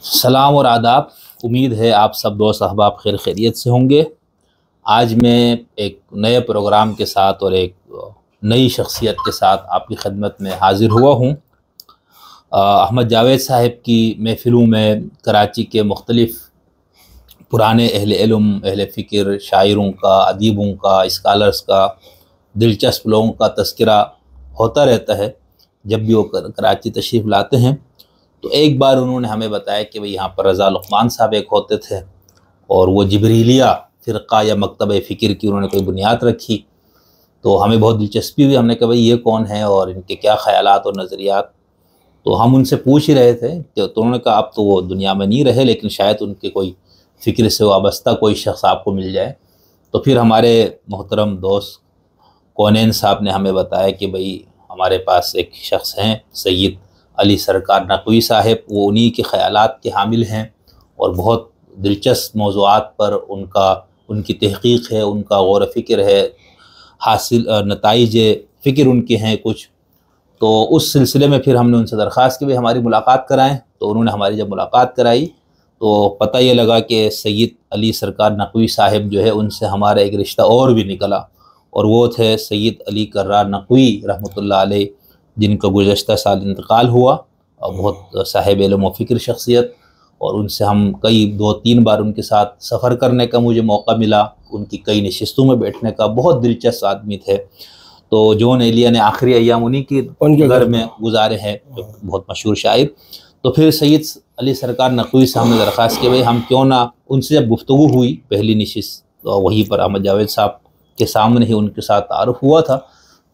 سلام اور آداب۔ امید ہے آپ سب دوست احباب خیر خیریت سے ہوں گے۔ آج میں ایک نئے پروگرام کے ساتھ اور ایک نئی شخصیت کے ساتھ آپ کی خدمت میں حاضر ہوا ہوں۔ احمد جاوید صاحب کی محفلوں میں کراچی کے مختلف پرانے اہل علم، اہل فکر، شاعروں کا، ادیبوں کا، اسکالرز کا، دلچسپ لوگوں کا تذکرہ ہوتا رہتا ہے جب بھی وہ کراچی تشریف لاتے ہیں۔ تو ایک بار انہوں نے ہمیں بتایا کہ یہاں پر رضا لقمان صاحب ایک ہوتے تھے اور وہ جبریلیہ فرقہ یا مکتبہ فکر کی انہوں نے کوئی بنیاد رکھی۔ تو ہمیں بہت دلچسپی ہوئی، ہم نے کہا یہ کون ہے اور ان کے کیا خیالات اور نظریات۔ تو ہم ان سے پوچھ ہی رہے تھے کہ تو انہوں نے کہا اب تو وہ دنیا میں نہیں رہے، لیکن شاید ان کے کوئی فکر سے وابستہ کوئی شخص آپ کو مل جائے۔ تو پھر ہمارے محترم دوست کونین صاحب نے ہمیں بتایا کہ ہمارے پاس ایک شخص ہیں سید علی سرکار نقوی صاحب، وہ انہی کے خیالات کے حامل ہیں اور بہت دلچسپ موضوعات پر ان کی تحقیق ہے، ان کا غور و فکر ہے، حاصل نتائج فکر ان کے ہیں کچھ۔ تو اس سلسلے میں پھر ہم نے ان سے درخواست کی ہماری ملاقات کرائیں۔ تو انہوں نے ہماری جب ملاقات کرائی تو پتہ یہ لگا کہ سید علی سرکار نقوی صاحب جو ہے ان سے ہمارا ایک رشتہ اور بھی نکلا، اور وہ تھے سید علی کرار نقوی رحمۃ اللہ علیہ، جن کا گزشتہ سال انتقال ہوا، اور بہت صاحب علم و فکر شخصیت، اور ان سے ہم دو تین بار ان کے ساتھ سفر کرنے کا مجھے موقع ملا، ان کی کئی نشستوں میں بیٹھنے کا۔ بہت دلچسپ آدمی تھے۔ تو جون ایلیا نے آخری ایام انہی کے گھر میں گزارے ہیں، بہت مشہور شاعر۔ تو پھر سید علی سرکار نقوی صاحب نے درخواست کی ہم کیوں نہ، ان سے جب گفتگو ہوئی پہلی نشست تو وہیں پر احمد جاوید صاحب کے سامنے ہی ان کے ساتھ تعارف ہوا تھا۔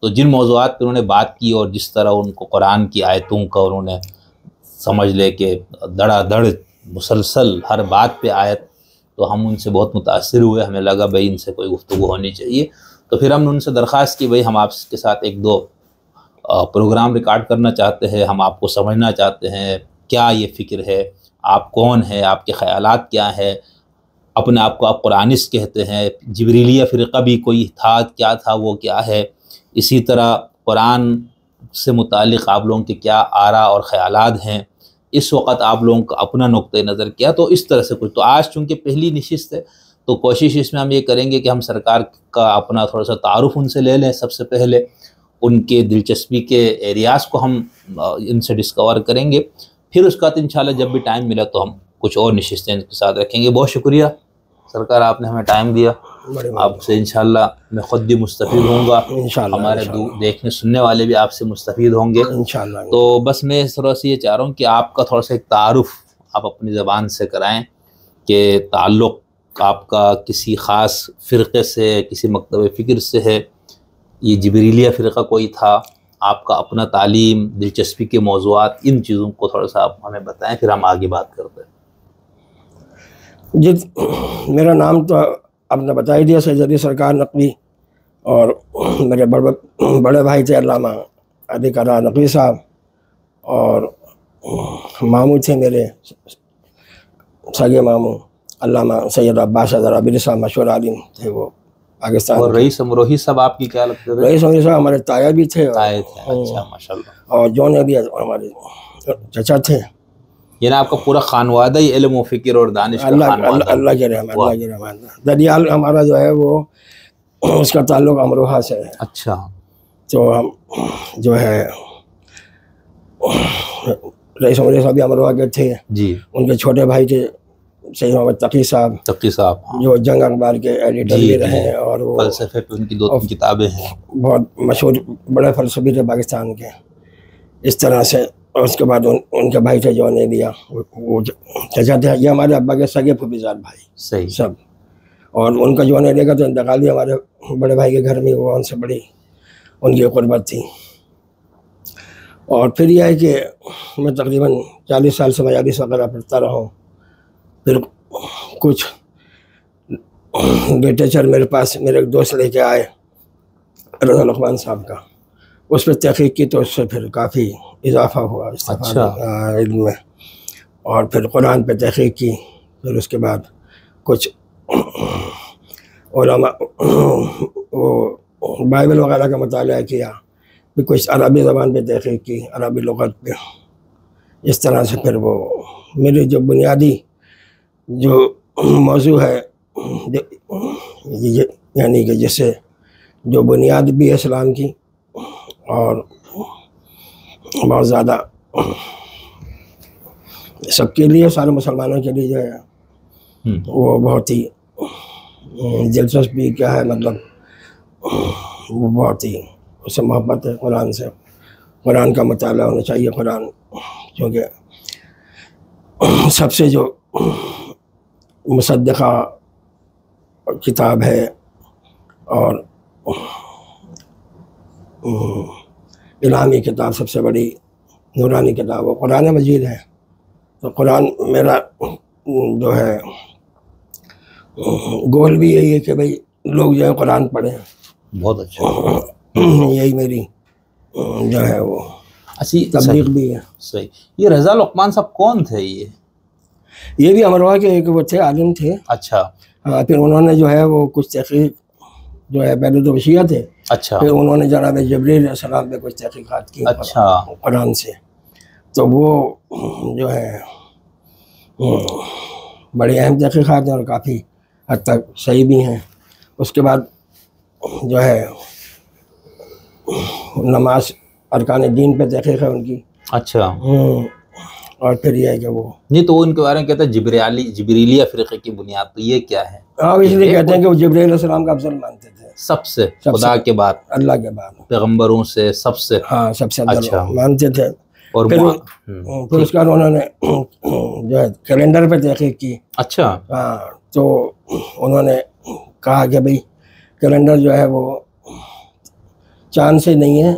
تو جن موضوعات پہ انہوں نے بات کی اور جس طرح ان کو قرآن کی آیتوں کا انہوں نے سمجھ لے کہ دڑا دڑ مسلسل ہر بات پہ آیت، تو ہم ان سے بہت متاثر ہوئے، ہمیں لگا ان سے کوئی گفتگو ہونی چاہیے۔ تو پھر ہم نے ان سے درخواست کی ہم آپ کے ساتھ ایک دو پروگرام ریکارڈ کرنا چاہتے ہیں، ہم آپ کو سمجھنا چاہتے ہیں کیا یہ فکر ہے، آپ کون ہیں، آپ کے خیالات کیا ہیں، اپنے آپ کو آپ قرآنسٹ کہتے ہیں، جبریلیہ فرقہ بھی کوئی تھا، کیا تھا وہ کیا ہے، اسی طرح قرآن سے متعلق آپ لوگوں کے کیا آراء اور خیالات ہیں، اس وقت آپ لوگوں کا اپنا نقطہ نظر کیا۔ تو اس طرح سے کچھ، تو آج چونکہ پہلی نشست ہے تو کوشش اس میں ہم یہ کریں گے کہ ہم سرکار کا اپنا تھوڑا سا تعارف ان سے لے لیں، سب سے پہلے ان کے دلچسپی کے ایریاز کو ہم ان سے ڈسکور کریں گے، پھر اس کا انشاءاللہ جب بھی ٹائم ملا تو ہم کچھ اور نشستیں ان کے ساتھ رکھیں گے۔ بہت شکریہ سرکار، آپ نے ہمیں ٹائم دیا، آپ سے انشاءاللہ میں خود بھی مستفید ہوں گا، ہمارے دیکھنے سننے والے بھی آپ سے مستفید ہوں گے انشاءاللہ۔ تو بس میں تھوڑا سا یہ چاہ رہا ہوں کہ آپ کا تھوڑا سا ایک تعارف آپ اپنی زبان سے کرائیں کہ تعلق آپ کا کسی خاص فرقے سے، کسی مکتبہ فکر سے ہے، یہ جبریلیہ فرقہ کوئی تھا، آپ کا اپنا تعلیم، دلچسپی کے موضوعات، ان چیزوں کو تھوڑا سا آپ ہمیں بتائیں، پھر ہم آگے بات کرتے ہیں۔ جی، میرا نام تو آپ نے بتا ہی دیا، سید علی سرکار نقوی، اور میرے بڑے بھائی تھے علامہ علی کرار نقوی صاحب، اور ماموں تھے میرے سگے ماموں علامہ سید عباس عرابی صاحب، مشہور عالم تھے وہ پاکستان۔ اور رئیس امروہی صاحب آپ کی کیا لگتے تھے؟ رئیس امروہی صاحب ہمارے تایا بھی تھے، اچھا ماشاءاللہ، اور جون بھی ہمارے چچا تھے۔ یعنی آپ کا پورا خانوادہ ہی علم و فکر اور دانش کا خانوادہ؟ اللہ کی رحمت، اللہ کی رحمت۔ دریال ہمارا جو ہے وہ اس کا تعلق امروہہ سے ہے۔ اچھا، تو ہم جو ہے رئیس امروہی صاحب بھی امروہہ کے تھے، جی، ان کے چھوٹے بھائی تھے سید محمد تقی صاحب، جو جنگ اخبار کے ایڈیٹر بھی رہے ہیں، اور وہ فلسفے پہ ان کی 2-3 کتابیں ہیں، بہت مشہور بڑے فلسفی تھے پاکستان کے۔ اس طرح سے، اور اس کے بعد ان کے بھائی تھے جون ایلیا، وہ چچا تھے، یہ ہمارے ابا کے سگے پھوپھیزاد بھائی صحیح سب۔ اور ان کا جون ایلیا کا تو انتقال بھی ہمارے بڑے بھائی کے گھر میں ہوا، ان سے بڑی ان کی قربت تھی۔ اور پھر یہ ہے کہ میں تقریباً 40 سال سے مجالس وغیرہ پڑھتا رہا ہوں۔ پھر کچھ لٹریچر میرے پاس میرے ایک دوست لے کے آئے رضا لقمان صاحب کا، اس پہ تحقیق کی، تو اس سے پھر کافی اضافہ ہوا علم میں، اور پھر قرآن پہ تحقیق کی، پھر اس کے بعد کچھ علماء وہ بائبل وغیرہ کا مطالعہ کیا، پھر کچھ عربی زبان پہ تحقیق کی، عربی لغت پہ، اس طرح سے پھر وہ میری جو بنیادی جو موضوع ہے یعنی کہ جس سے جو بنیاد بھی ہے اسلام کی اور بہت زیادہ سب کے لیے، سارے مسلمانوں کے لیے جو ہے وہ بہت ہی دلچسپی کیا ہے، مطلب وہ بہت ہی اس سے محبت ہے قرآن سے، قرآن کا مطالعہ ہونا چاہیے۔ قرآن کیونکہ سب سے جو مصدقہ کتاب ہے اور الہامی کتاب، سب سے بڑی نورانی کتاب وہ قرآن مجید ہے۔ تو قرآن میرا جو ہے گول بھی یہی ہے کہ بھئی لوگ جو ہے قرآن پڑھیں۔ بہت اچھا، یہی میری جو ہے وہ اچھی تبلیغ بھی ہے۔ صحیح۔ یہ رضا لقمان صاحب کون تھے؟ یہ بھی امروہہ کے ایک وہ تھے، عالم تھے۔ اچھا، ہاں، پھر انہوں نے جو ہے وہ کچھ تحقیق جو ہے، پہلے تو شیعہ تھے، اچھا، پھر انہوں نے جناب جبریل علیہ السلام پہ کچھ تحقیقات کی اچھا، قرآن سے، تو وہ جو ہے بڑی اہم تحقیقات ہیں اور کافی حد تک صحیح بھی ہیں۔ اس کے بعد جو ہے نماز ارکان دین پہ تحقیق ہے ان کی۔ اچھا، اور پھر یہ ہے کہ وہ نہیں تو ان کے بارے میں کہتے ہیں جبریلیہ فرقے کی بنیاد، تو یہ کیا ہے؟ ہاں، اس لیے کہتے ہیں کہ وہ جبریل علیہ السلام کا افضل مانتے تھے، سب سے، خدا کے بعد، اللہ کے بعد، پیغمبروں سے سب سے، ہاں سب سے اچھا افضل مانتے تھے۔ اور پھر اس کے بعد انہوں نے جو ہے کیلنڈر پہ تحقیق کی۔ اچھا، ہاں، تو انہوں نے کہا کہ بھئی کیلنڈر جو ہے وہ چاند سے نہیں ہے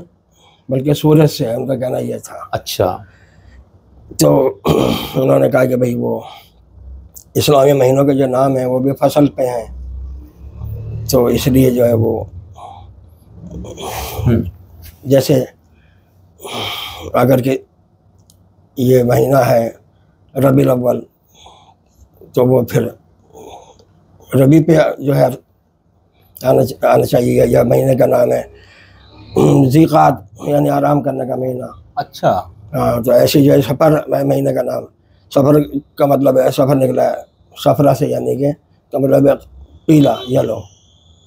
بلکہ سورج سے ہے، ان کا کہنا یہ تھا۔ اچھا، تو انہوں نے کہا کہ بھئی وہ اسلامی مہینوں کے جو نام ہیں وہ بھی فصل پہ ہیں، تو اس لیے جو ہے وہ جیسے اگر کہ یہ مہینہ ہے ربیع الاول، تو وہ پھر ربیع پہ جو ہے آنا چاہیے، یا مہینے کا نام ہے ذیقعد یعنی آرام کرنے کا مہینہ۔ اچھا، ہاں، تو ایسے جو ہے سفر مہینے کا نام، سفر کا مطلب ہے سفر نکلا ہے سفرہ سے، یعنی کہ کا مطلب ہے پیلا، یلو۔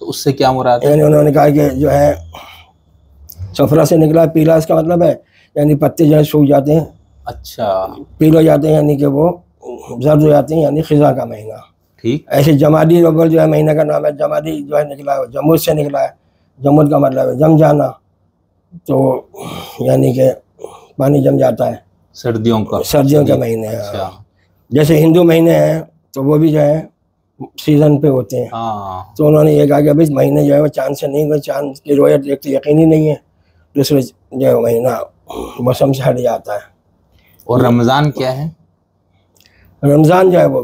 تو اس سے کیا مراد ہے؟ یعنی انہوں نے کہا کہ جو ہے سفرہ سے نکلا ہے پیلا، اس کا مطلب ہے یعنی پتے جو ہے سوکھ جاتے ہیں، اچھا، پیل ہو جاتے ہیں، یعنی کہ وہ زرد ہو جاتے ہیں، یعنی خزاں کا مہینہ۔ ٹھیک، ایسے جمادی اول جو ہے مہینہ کا نام ہے، جمادی جو ہے نکلا ہے جمود سے نکلا ہے، جمود کا مطلب ہے جم جانا، تو یعنی کہ پانی جم جاتا ہے، سردیوں کا، سردیوں کے مہینے ہیں۔ اچھا، جیسے ہندو مہینے ہیں تو وہ بھی جو ہے سیزن پہ ہوتے ہیں، ہاں، تو انہوں نے یہ کہا کہ بھائی مہینے جو ہے وہ چاند سے نہیں ہوئے، چاند کی رویت ایک تو یقینی نہیں ہے، دوسرے جو ہے مہینہ موسم سے ہٹ جاتا ہے۔ اور رمضان کیا ہے؟ رمضان جو ہے وہ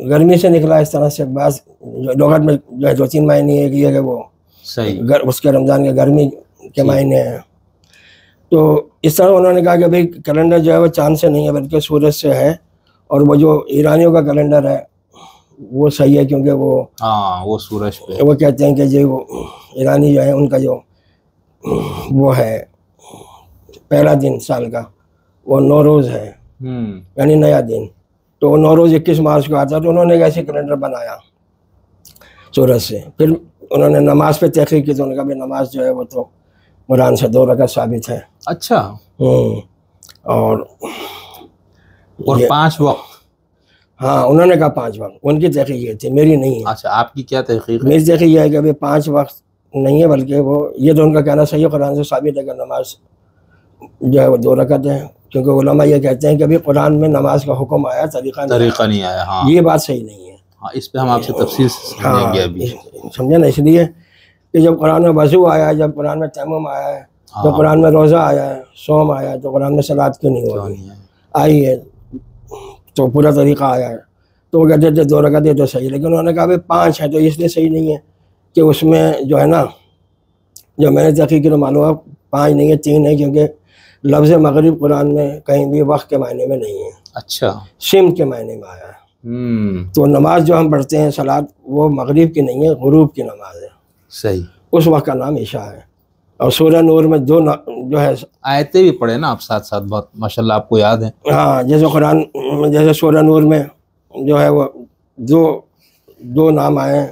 گرمی سے نکلا، اس طرح سے بعض لغت میں جو ہے 2-3 معنی ہے کہ یہ کہ وہ صحیح، اس کے رمضان کے گرمی کے معنی ہیں۔ تو اس طرح انہوں نے کہا کہ بھئی کیلنڈر جو ہے وہ چاند سے نہیں ہے بلکہ سورج سے ہے، اور وہ جو ایرانیوں کا کیلنڈر ہے وہ صحیح ہے، کیونکہ وہ سورج پہ، وہ کہتے ہیں کہ جو وہ ایرانی جو ہے ان کا جو وہ ہے پہلا دن سال کا وہ نوروز ہے، یعنی نیا دن، تو نوروز 21 مارچ کو آتا ہے، تو انہوں نے ایک ایسے کیلنڈر بنایا سورج سے۔ پھر انہوں نے نماز پہ تحقیق کی، تو انہوں نے کہا بھئی نماز جو ہے وہ تو قرآن سے 2 رکعت ثابت ہے۔ اچھا، اور 5 وقت؟ ہاں، انہوں نے کہا 5 وقت، ان کی تحقیق یہ تھی، میری نہیں ہے۔ اچھا، آپ کی کیا تحقیق ہے؟ میری تحقیق یہ ہے کہ 5 وقت نہیں ہے بلکہ وہ یہ تو ان کا کہنا صحیح ہے، قرآن سے ثابت ہے کہ نماز جو ہے وہ 2 رکعت ہے، کیونکہ علماء یہ کہتے ہیں کہ ابھی قرآن میں نماز کا حکم آیا، طریقہ نہیں آیا۔ ہاں، یہ بات صحیح نہیں ہے۔ ہاں، اس پہ ہم آپ سے تفصیل سے سمجھیں گے ابھی، سمجھے نا، اس لیے کہ جب قرآن میں وضو آیا ہے، جب قرآن میں تیمم آیا ہے، جب قرآن میں روزہ آیا ہے، صوم آیا ہے، تو قرآن میں صلاۃ کیوں نہیں ہوگی؟ آئی ہے تو پورا طریقہ آیا ہے، تو وہ کہتے تھے 2 رکعت تو صحیح، لیکن انہوں نے کہا 5 ہے، تو اس لیے صحیح نہیں ہے کہ اس میں جو ہے نا، جو میں نے تحقیق کی تو معلوم ہے 5 نہیں ہے، 3 ہے، کیونکہ لفظ مغرب قرآن میں کہیں بھی وقت کے معنی میں نہیں ہے، اچھا، سمت کے معنی میں آیا ہے۔ تو نماز جو ہم پڑھتے ہیں صلاۃ، وہ مغرب کی نہیں ہے، غروب کی نماز ہے، صحیح، اس وقت کا نام عشاء ہے۔ اور سورہ نور میں جو جو ہے آیتیں بھی پڑھے نا آپ ساتھ ساتھ، بہت ماشاءاللہ آپ کو یاد ہیں۔ ہاں، جیسے قرآن جیسے سورہ نور میں جو ہے وہ دو نام آئے ہیں،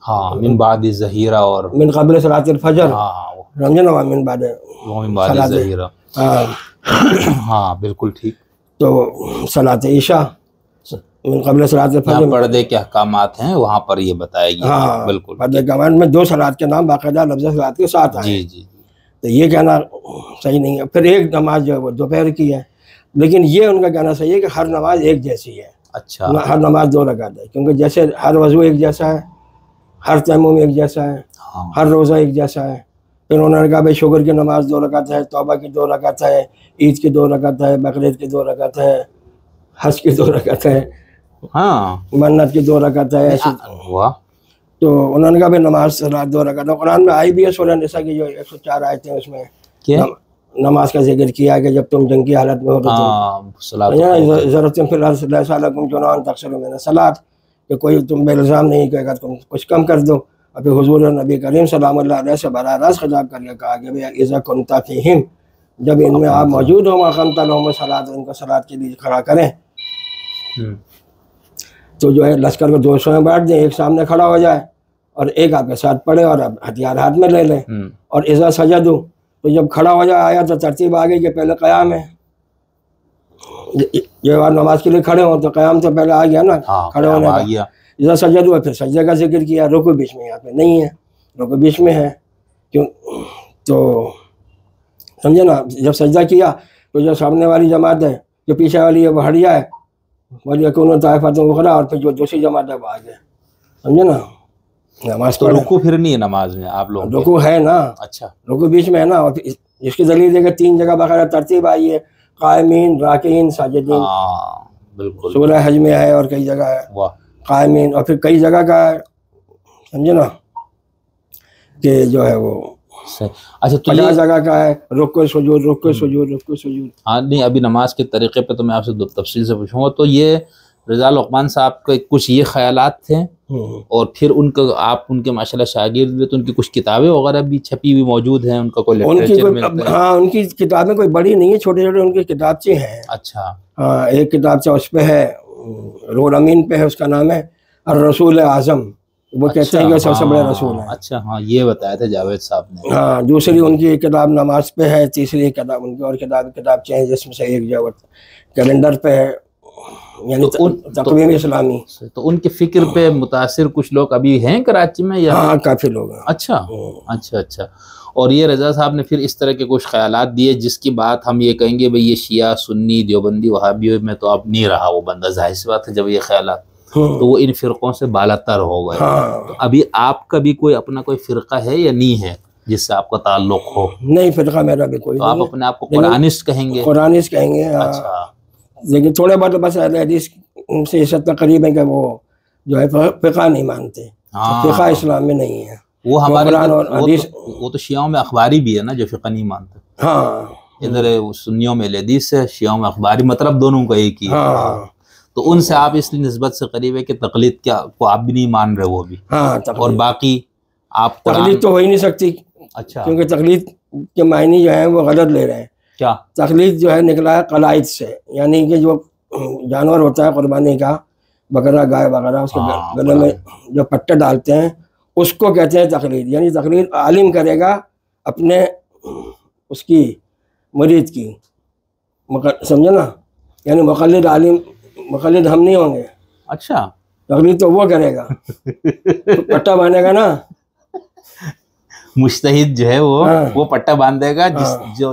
ہاں، من بعد ظہیرہ اور من قبل صلاۃ الفجر، ہاں سمجھے نا، من بعد وہ من بعد صلاۃ، ظہیرہ، ہاں، ہاں بالکل ٹھیک۔ تو صلاۃ عشاء من قبل صلاۃ یہاں الفجر، پردے کے احکامات ہیں، وہاں پر یہ بتایا گیا۔ ہاں بالکل پردے کے بعد میں 2 صلاۃ کے نام باقاعدہ لفظ صلاۃ کے ساتھ آئے جی ہیں، جی جی، تو یہ کہنا صحیح نہیں ہے۔ پھر ایک نماز جو ہے وہ دوپہر کی ہے، لیکن یہ ان کا کہنا صحیح ہے کہ ہر نماز ایک جیسی ہے، اچھا ہر نماز 2 رکعت ہے، کیونکہ جیسے ہر وضو ایک جیسا ہے، ہر تیمم ایک جیسا ہے، ہاں ہر روزہ ایک جیسا ہے۔ پھر انہوں نے کہا بھائی شکر کی نماز 2 رکعت ہے، توبہ کی 2 رکعت ہے، عید کی 2 رکعت ہے، بقرعید کی 2 رکعت ہے، حج کی 2 رکعت ہے، ہاں، منت کی 2 رکعت ہے، ایسی۔ واہ، تو انہوں نے کہا بھائی نماز 2 رکعت ہے۔ قرآن میں آئی بھی ہے سورہ نساء کی جو 104 آیتیں ہیں، اس میں کیا؟ نماز کا ذکر کیا ہے کہ جب تم جنگ کی حالت میں ہو تو ہاں، صلاۃ ضرورت فی الحال لیس علیکم جناح تقصروا من الصلاۃ، کہ کوئی تم بے الزام نہیں کہ اگر تم کچھ کم کر دو۔ اور پھر حضور نبی کریم سلام اللہ علیہ سے براہ راست خطاب کر کے کہا کہ بھئی اذا کنت فیہم، جب ان میں آپ موجود ہوں، اقمت لهم الصلاۃ، ان کو صلاۃ کے لیے کھڑا کریں، تو جو ہے لشکر کو 200 میں بانٹ دیں، ایک سامنے کھڑا ہو جائے اور ایک آپ کے ساتھ پڑے اور اب ہتھیار ہاتھ میں لے لیں۔ اور اذا سجدوا، تو جب کھڑا ہو جائے آیا تو ترتیب آ گئی کہ پہلے قیام ہے، جو آپ نماز کے لیے کھڑے ہوں تو قیام تو پہلے آ گیا نا، کھڑے ہونے آ کا۔ گیا۔ اذا سجدوا، پھر سجدے کا ذکر کیا، رکوع بیچ میں یہاں پہ نہیں ہے، رکوع بیچ میں ہے، کیوں؟ تو سمجھے نا، جب سجدہ کیا تو جو سامنے والی جماعت ہے، جو پیچھے والی ہے وہ ہٹ جائے، وَلْيَكُونُوا طَائِفَةٌ أُخْرَىٰ، اور پھر جو دوسری جماعت ہے وہ آگے، سمجھے نا، نماز تو پڑھیں۔ رکوع پھر نہیں ہے نماز میں آپ لوگوں کے؟ رکوع ہے نا، اچھا، رکوع بیچ میں ہے نا، اور جس کی دلیل ہے کہ 3 جگہ باقاعدہ ترتیب آئی ہے، قائمین، راکعین، ساجدین، ہاں بالکل، سورہ حج میں ہے اور کئی جگہ ہے واہ، قائمین، اور پھر کئی جگہ کا ہے، سمجھے نا، کہ جو ہے وہ صحیح۔ اچھا تو 50 یہ، جگہ کا ہے رکوع سجود، رکوع سجود، رکوع سجود۔ ہاں نہیں، ابھی نماز کے طریقے پہ تو میں آپ سے تفصیل سے پوچھوں گا۔ تو یہ رضا لقمان صاحب کے کچھ یہ خیالات تھے، اور پھر ان کا آپ ان کے ماشاءاللہ شاگرد بھی، تو ان کی کچھ کتابیں وغیرہ بھی چھپی ہوئی موجود ہیں، ان کا کوئی ان کی لٹریچر ملتا ہے؟ ہاں، ان کی کتابیں کوئی بڑی نہیں ہیں، چھوٹے چھوٹے ان کی کتابچے ہیں۔ اچھا، ہاں، ایک کتابچہ اس پہ ہے، روح الامین پہ ہے، اس کا نام ہے الرسول اعظم، وہ کہتے ہیں کہ سب سے بڑے رسول ہیں۔ اچھا، ہاں یہ بتایا تھا جاوید صاحب نے۔ ہاں، دوسری ان کی کتاب نماز پہ ہے، تیسری کتاب ان کی اور کتابچے ہیں، جس میں سے ایک جو کیلنڈر پہ ہے، یعنی تقویم اسلامی۔ تو ان کے فکر پہ متاثر کچھ لوگ ابھی ہیں کراچی میں یا؟ ہاں، کافی لوگ ہیں۔ اچھا اچھا اچھا۔ اور یہ رضا صاحب نے پھر اس طرح کے کچھ خیالات دیے جس کی بات ہم یہ کہیں گے بھئی یہ شیعہ، سنی، دیوبندی، وہابی میں تو اب نہیں رہا وہ بندہ، ظاہر سی بات ہے، جب یہ خیالات تو وہ ان فرقوں سے بالاتر ہو گئے۔ تو ابھی آپ کا بھی کوئی اپنا کوئی فرقہ ہے یا نہیں ہے جس سے آپ کا تعلق ہو؟ نہیں، فرقہ میرا بھی کوئی تو آپ نہیں اپنے آپ کو قرآنسٹ کہیں گے؟ قرآنسٹ کہیں گے، اچھا، لیکن تھوڑے بہت بس اہل حدیث سے اس حد تک قریب ہے کہ وہ جو ہے فقہ نہیں مانتے، فقہ اسلام میں نہیں ہے۔ وہ ہمارے قرآن اور حدیث، وہ تو شیعوں میں اخباری بھی ہے نا جو فقہ نہیں مانتے۔ ہاں، ادھر سنیوں میں حدیث ہے، شیعوں میں اخباری، مطلب دونوں کا ایک ہی ہے۔ ہاں، تو ان سے آپ اس لیے نسبت سے قریب ہے کہ تقلید کیا کو آپ بھی نہیں مان رہے، وہ بھی، ہاں، اور باقی آپ تقلید تو ہو ہی نہیں سکتی، اچھا، کیونکہ تقلید کے معنی جو ہیں وہ غلط لے رہے ہیں۔ کیا تقلید جو ہے نکلا ہے قلائد سے، یعنی کہ جو جانور ہوتا ہے قربانی کا، بکرا، گائے وغیرہ، اس کے گلے میں جو پٹے ڈالتے ہیں اس کو کہتے ہیں تقلید۔ یعنی تقلید عالم کرے گا اپنے اس کی مرید کی، سمجھے نا، یعنی مقلد عالم، مقلد ہم نہیں ہوں گے، اچھا، تقلید تو وہ کرے گا، پٹا باندھے گا نا، مجتہد جو ہے وہ پٹا باندھے گا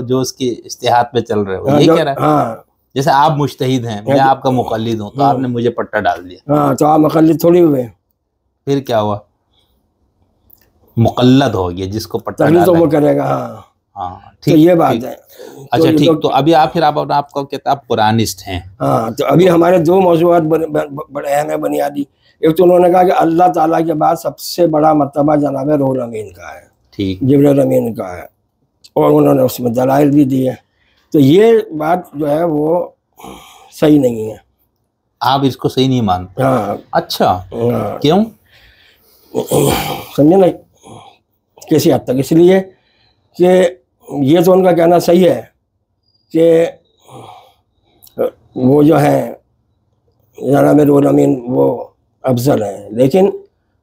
جو اس کی اجتہاد پہ چل رہے ہو، یہ کہہ رہا ہے؟ ہاں، جیسے آپ مجتہد ہیں، میں آپ کا مقلد ہوں، تو آپ نے مجھے پٹا ڈال دیا، ہاں، تو آپ مقلد تھوڑی ہوئے، پھر کیا ہوا؟ مقلد ہو گیا جس کو پٹا تقلید تو ڈالا وہ کرے گا۔ ہاں، ہاں تو ٹھیک، یہ بات ہے۔ اچھا ٹھیک، تو ابھی آپ پھر آپ کو کتاب قرآنسٹ ہیں؟ ہاں، تو ابھی ہمارے 2 موضوعات بڑے اہم ہیں بنیادی۔ ایک تو انہوں نے کہا کہ اللہ تعالیٰ کے بعد سب سے بڑا مرتبہ جناب روح الامین کا ہے، ٹھیک، جبرائیل امین کا ہے، اور انہوں نے اس میں دلائل بھی دیے۔ تو یہ بات جو ہے وہ صحیح نہیں ہے، آپ اس کو صحیح نہیں مانتے؟ ہاں، اچھا، ہاں، کیوں؟ سمجھے نا، کیسی حد تک؟ اس لیے کہ یہ تو ان کا کہنا صحیح ہے کہ وہ جو ہیں جناب روح الامین وہ افضل ہیں، لیکن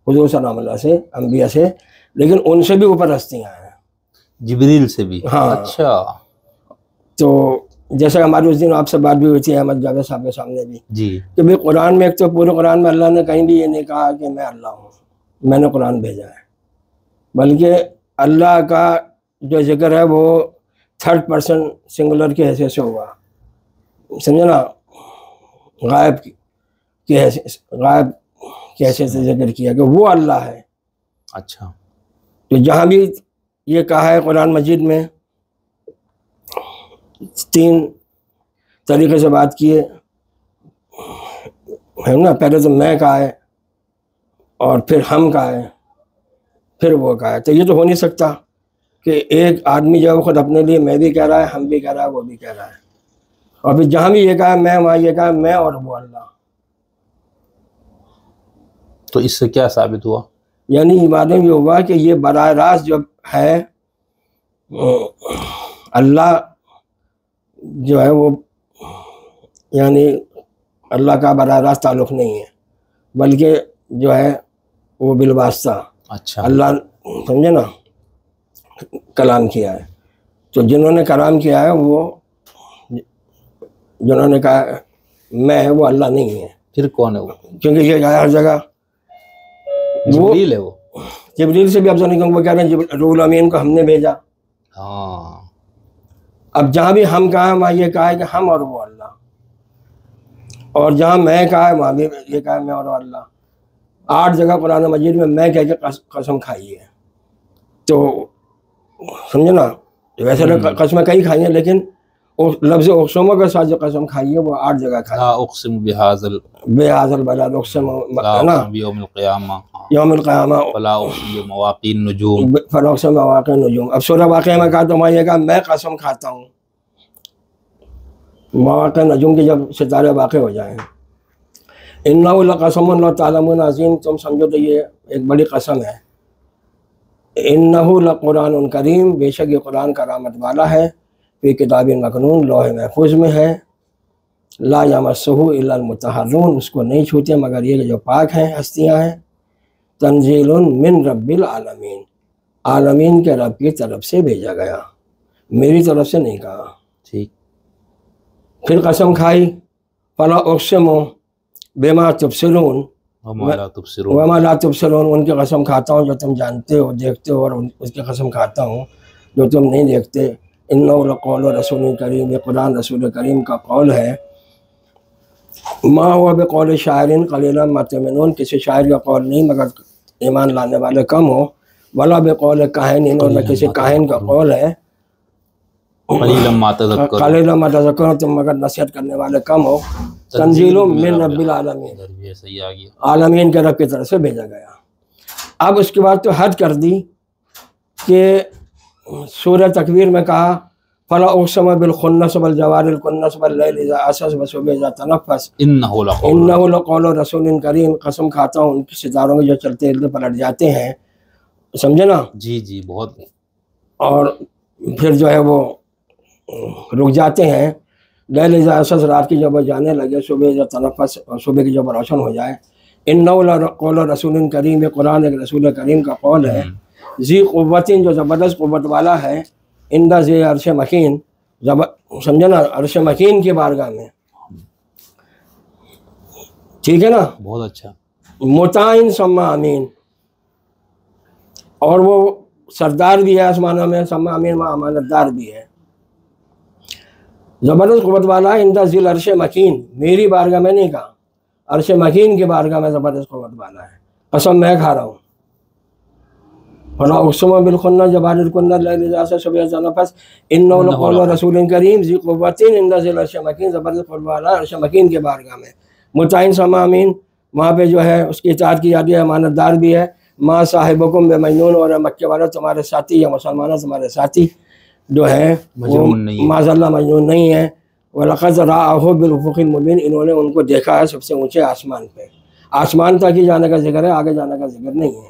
حضور صلی اللہ علیہ سے، انبیاء سے، لیکن ان سے بھی اوپر ہستیاں ہیں، جبریل سے بھی؟ ہاں اچھا، تو جیسے ہماری اس دن آپ سے بات بھی ہوئی تھی احمد جاوید صاحب کے سامنے بھی، جی، کہ بھئی قرآن میں ایک تو پورے قرآن میں اللہ نے کہیں بھی یہ نہیں کہا کہ میں اللہ ہوں، میں نے قرآن بھیجا ہے، بلکہ اللہ کا جو ذکر ہے وہ تھرڈ پرسن سنگولر کی حیثیت سے ہوا، سمجھے نا، غائب کی حیثیت سے ذکر کیا کہ وہ اللہ ہے۔ اچھا، تو جہاں بھی یہ کہا ہے قرآن مجید میں، 3 طریقے سے بات کی ہے نا، پہلے تو میں کہا ہے، اور پھر ہم کہا ہے، پھر وہ کہا ہے۔ تو یہ تو ہو نہیں سکتا کہ ایک آدمی جو ہے وہ خود اپنے لیے میں بھی کہہ رہا ہے، ہم بھی کہہ رہا ہے، وہ بھی کہہ رہا ہے، اور پھر جہاں بھی یہ کہا ہے میں، وہاں یہ کہا ہے میں اور وہ اللہ۔ تو اس سے کیا ثابت ہوا؟ یعنی معلوم یہ ہوا کہ یہ براہ راست جو ہے اللہ جو ہے وہ، یعنی اللہ کا براہ راست تعلق نہیں ہے، بلکہ جو ہے وہ بالواسطہ اچھا، اللہ، سمجھے نا، کلام کیا ہے۔ تو جنہوں نے کلام کیا ہے وہ، جنہوں نے کہا میں، وہ اللہ نہیں ہے، پھر کون ہے وہ؟ کیونکہ یہ ہر جگہ جبریل ہے وہ؟ جبریل سے بھی افضل نہیں، کیونکہ وہ کہہ رہے ہیں روح الامین کو ہم نے بھیجا۔ ہاں، اب جہاں بھی ہم کہا ہے وہاں یہ کہا ہے کہ ہم اور وہ اللہ، اور جہاں میں کہا ہے وہاں بھی یہ کہا ہے میں اور وہ اللہ۔ 8 جگہ قرآن مجید میں میں کہہ کے قسم کھائی ہے۔ تو سمجھے نا، ویسے قسمیں کئی کھائی ہیں، لیکن لفظ اقسموں کے ساتھ جو قسم کھائی ہے وہ 8 جگہ کھائی ہے۔ لا اقسم بہذا بہذا البلد، اقسم لا ہے نا، اقسم بیوم القیامہ، یوم القیامہ، ولا اقسم بمواقع النجوم، فلا اقسم بمواقع النجوم۔ اب سورہ واقعہ میں کہا تو وہاں یہ کہا میں قسم کھاتا ہوں مواقع نجوم کے، جب ستارے واقع ہو جائیں۔ انہ لقسم لو تعلمون عظیم، تم سمجھو تو یہ ایک بڑی قسم ہے۔ انہ لقرآن کریم، بے شک یہ قرآن کرامت والا ہے، فی کتاب مکنون، لوح محفوظ میں ہے، لا یمسہ الا المطہرون، اس کو نہیں چھوتے مگر یہ جو پاک ہیں، ہستیاں ہیں۔ تنزیل من رب العالمین، عالمین کے رب کی طرف سے بھیجا گیا، میری طرف سے نہیں کہا۔ ٹھیک، پھر قسم کھائی، فلا اقسم بما تبصرون وما لا تبصرون، وما لا تبصرون، ان کی قسم کھاتا ہوں جو تم جانتے ہو، دیکھتے ہو، اور اس کی قسم کھاتا ہوں جو تم نہیں دیکھتے۔ انہ لقول رسول کریم، یہ قرآن رسول کریم کا قول ہے۔ ما ہوا بقول شاعر قلیلا ما تؤمنون، کسی شاعر کا قول نہیں مگر ایمان لانے والے کم ہو۔ ولا بقول کاہن، اور نہ کسی کاہن کا قول ہے۔ قلیلا ما تذکرون، قلیلا ما تذکرون، تم مگر نصیحت کرنے والے کم ہو۔ تنزیل من رب العالمین، یہ صحیح آ گیا۔ عالمین کے رب کی طرف سے بھیجا گیا۔ اب اس کے بعد تو حد کر دی کہ سورہ تکویر میں کہا فلا اقسم بالخنس والجوار الکنس واللیل اذا عسعس والصبح اذا تنفس انہ لقول، انہ لقول رسول کریم، قسم کھاتا ہوں ان کے ستاروں کے جو چلتے ہلتے پلٹ جاتے ہیں، سمجھے نا، جی جی، بہت، اور پھر جو ہے وہ رک جاتے ہیں۔ لیل اذا عسعس، رات کی جب وہ جانے لگے، صبح اذا تنفس، اور صبح کی جب روشن ہو جائے۔ انہ لقول رسول کریم، یہ قرآن ایک رسول کریم کا قول ہے۔ ذی قوت، جو زبردست قوت والا ہے، اندہ ذی عرش مکین، سمجھے نا، عرش مکین کی بارگاہ میں، ٹھیک ہے نا، بہت اچھا، مطاع ثم امین، اور وہ سردار بھی ہے آسمانوں میں، ثم امین، وہ امانت دار بھی ہے، زبردست قوت والا ہے۔ اندہ ذی عرش مکین، میری بارگاہ میں نہیں کہا، عرش مکین کی بارگاہ میں زبردست قوت والا ہے، قسم میں کھا رہا ہوں۔ فلا اقسم بالخنس جوار الکنس اللیل اذا عسعس والصبح اذا تنفس انہ لقول رسول کریم ذی قوت عند ذی العرش مکین، زبردست قوت والا عرش مکین کے بارگاہ میں، مطاع ثم امین، وہاں پہ جو ہے اس کی اطاعت کی جاتی ہے، امانت دار بھی ہے۔ ما صاحبکم بمجنون، اور مکے والوں تمہارے ساتھی یا مسلمانوں تمہارے ساتھی جو ہیں وہ مجنون نہیں ہے، معاذ اللہ مجنون نہیں ہے۔ وَلَقَدْ رَآهُ بِالْأُفُقِ الْمُبِينِ، انہوں نے ان کو دیکھا ہے سب سے اونچے آسمان پہ۔ آسمان تک ہی جانے کا ذکر ہے، آگے جانے کا ذکر نہیں ہے۔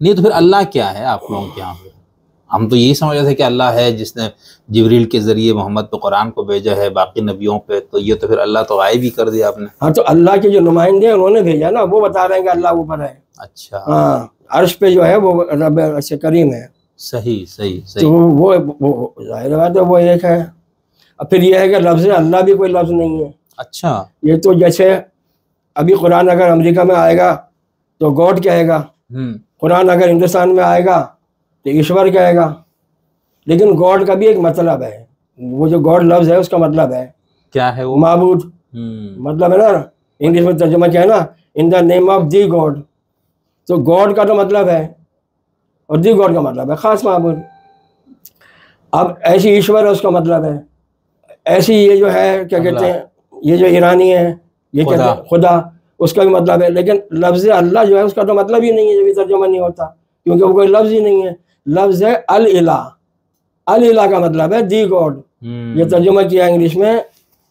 نہیں تو پھر اللہ کیا ہے آپ لوگوں کے یہاں پہ؟ ہم تو یہی سمجھ رہے تھے کہ اللہ ہے جس نے جبریل کے ذریعے محمد پہ قرآن کو بھیجا ہے، باقی نبیوں پہ تو یہ تو پھر اللہ تو غائب ہی کر دیا آپ نے۔ ہاں تو اللہ کے جو نمائندے ہیں انہوں نے بھیجا نا، وہ بتا رہے ہیں کہ اللہ اوپر ہے۔ اچھا ہاں عرش پہ جو ہے وہ رب عرش کریم ہے، صحیح صحیح تو صحیح۔ وہ ظاہر بات ہے وہ ایک ہے۔ اب پھر یہ ہے کہ لفظ اللہ بھی کوئی لفظ نہیں ہے۔ اچھا یہ تو جیسے ابھی قرآن اگر امریکہ میں آئے گا تو گاڈ کہے گا، قرآن اگر ہندوستان میں آئے گا تو ایشور کہے گا، لیکن گاڈ کا بھی ایک مطلب ہے، وہ جو گاڈ لفظ ہے اس کا مطلب ہے کیا ہے وہ؟ معبود، مطلب ہے نا، انگلش میں ترجمہ کیا ہے نا، ان دا نیم آف دی گاڈ، تو گاڈ کا تو مطلب ہے اور دی گاڈ کا مطلب ہے خاص معبود۔ اب ایسی ایشور ہے اس کا مطلب ہے، ایسی یہ جو ہے کیا کہتے ہیں، یہ جو ایرانی ہے یہ کہتے ہیں خدا، اس کا بھی مطلب ہے، لیکن لفظ اللہ جو ہے اس کا تو مطلب ہی نہیں ہے، یہ بھی ترجمہ نہیں ہوتا کیونکہ وہ کوئی لفظ ہی نہیں ہے۔ لفظ ہے الالہ، الالہ کا مطلب ہے دی گاڈ، یہ ترجمہ کیا انگلش میں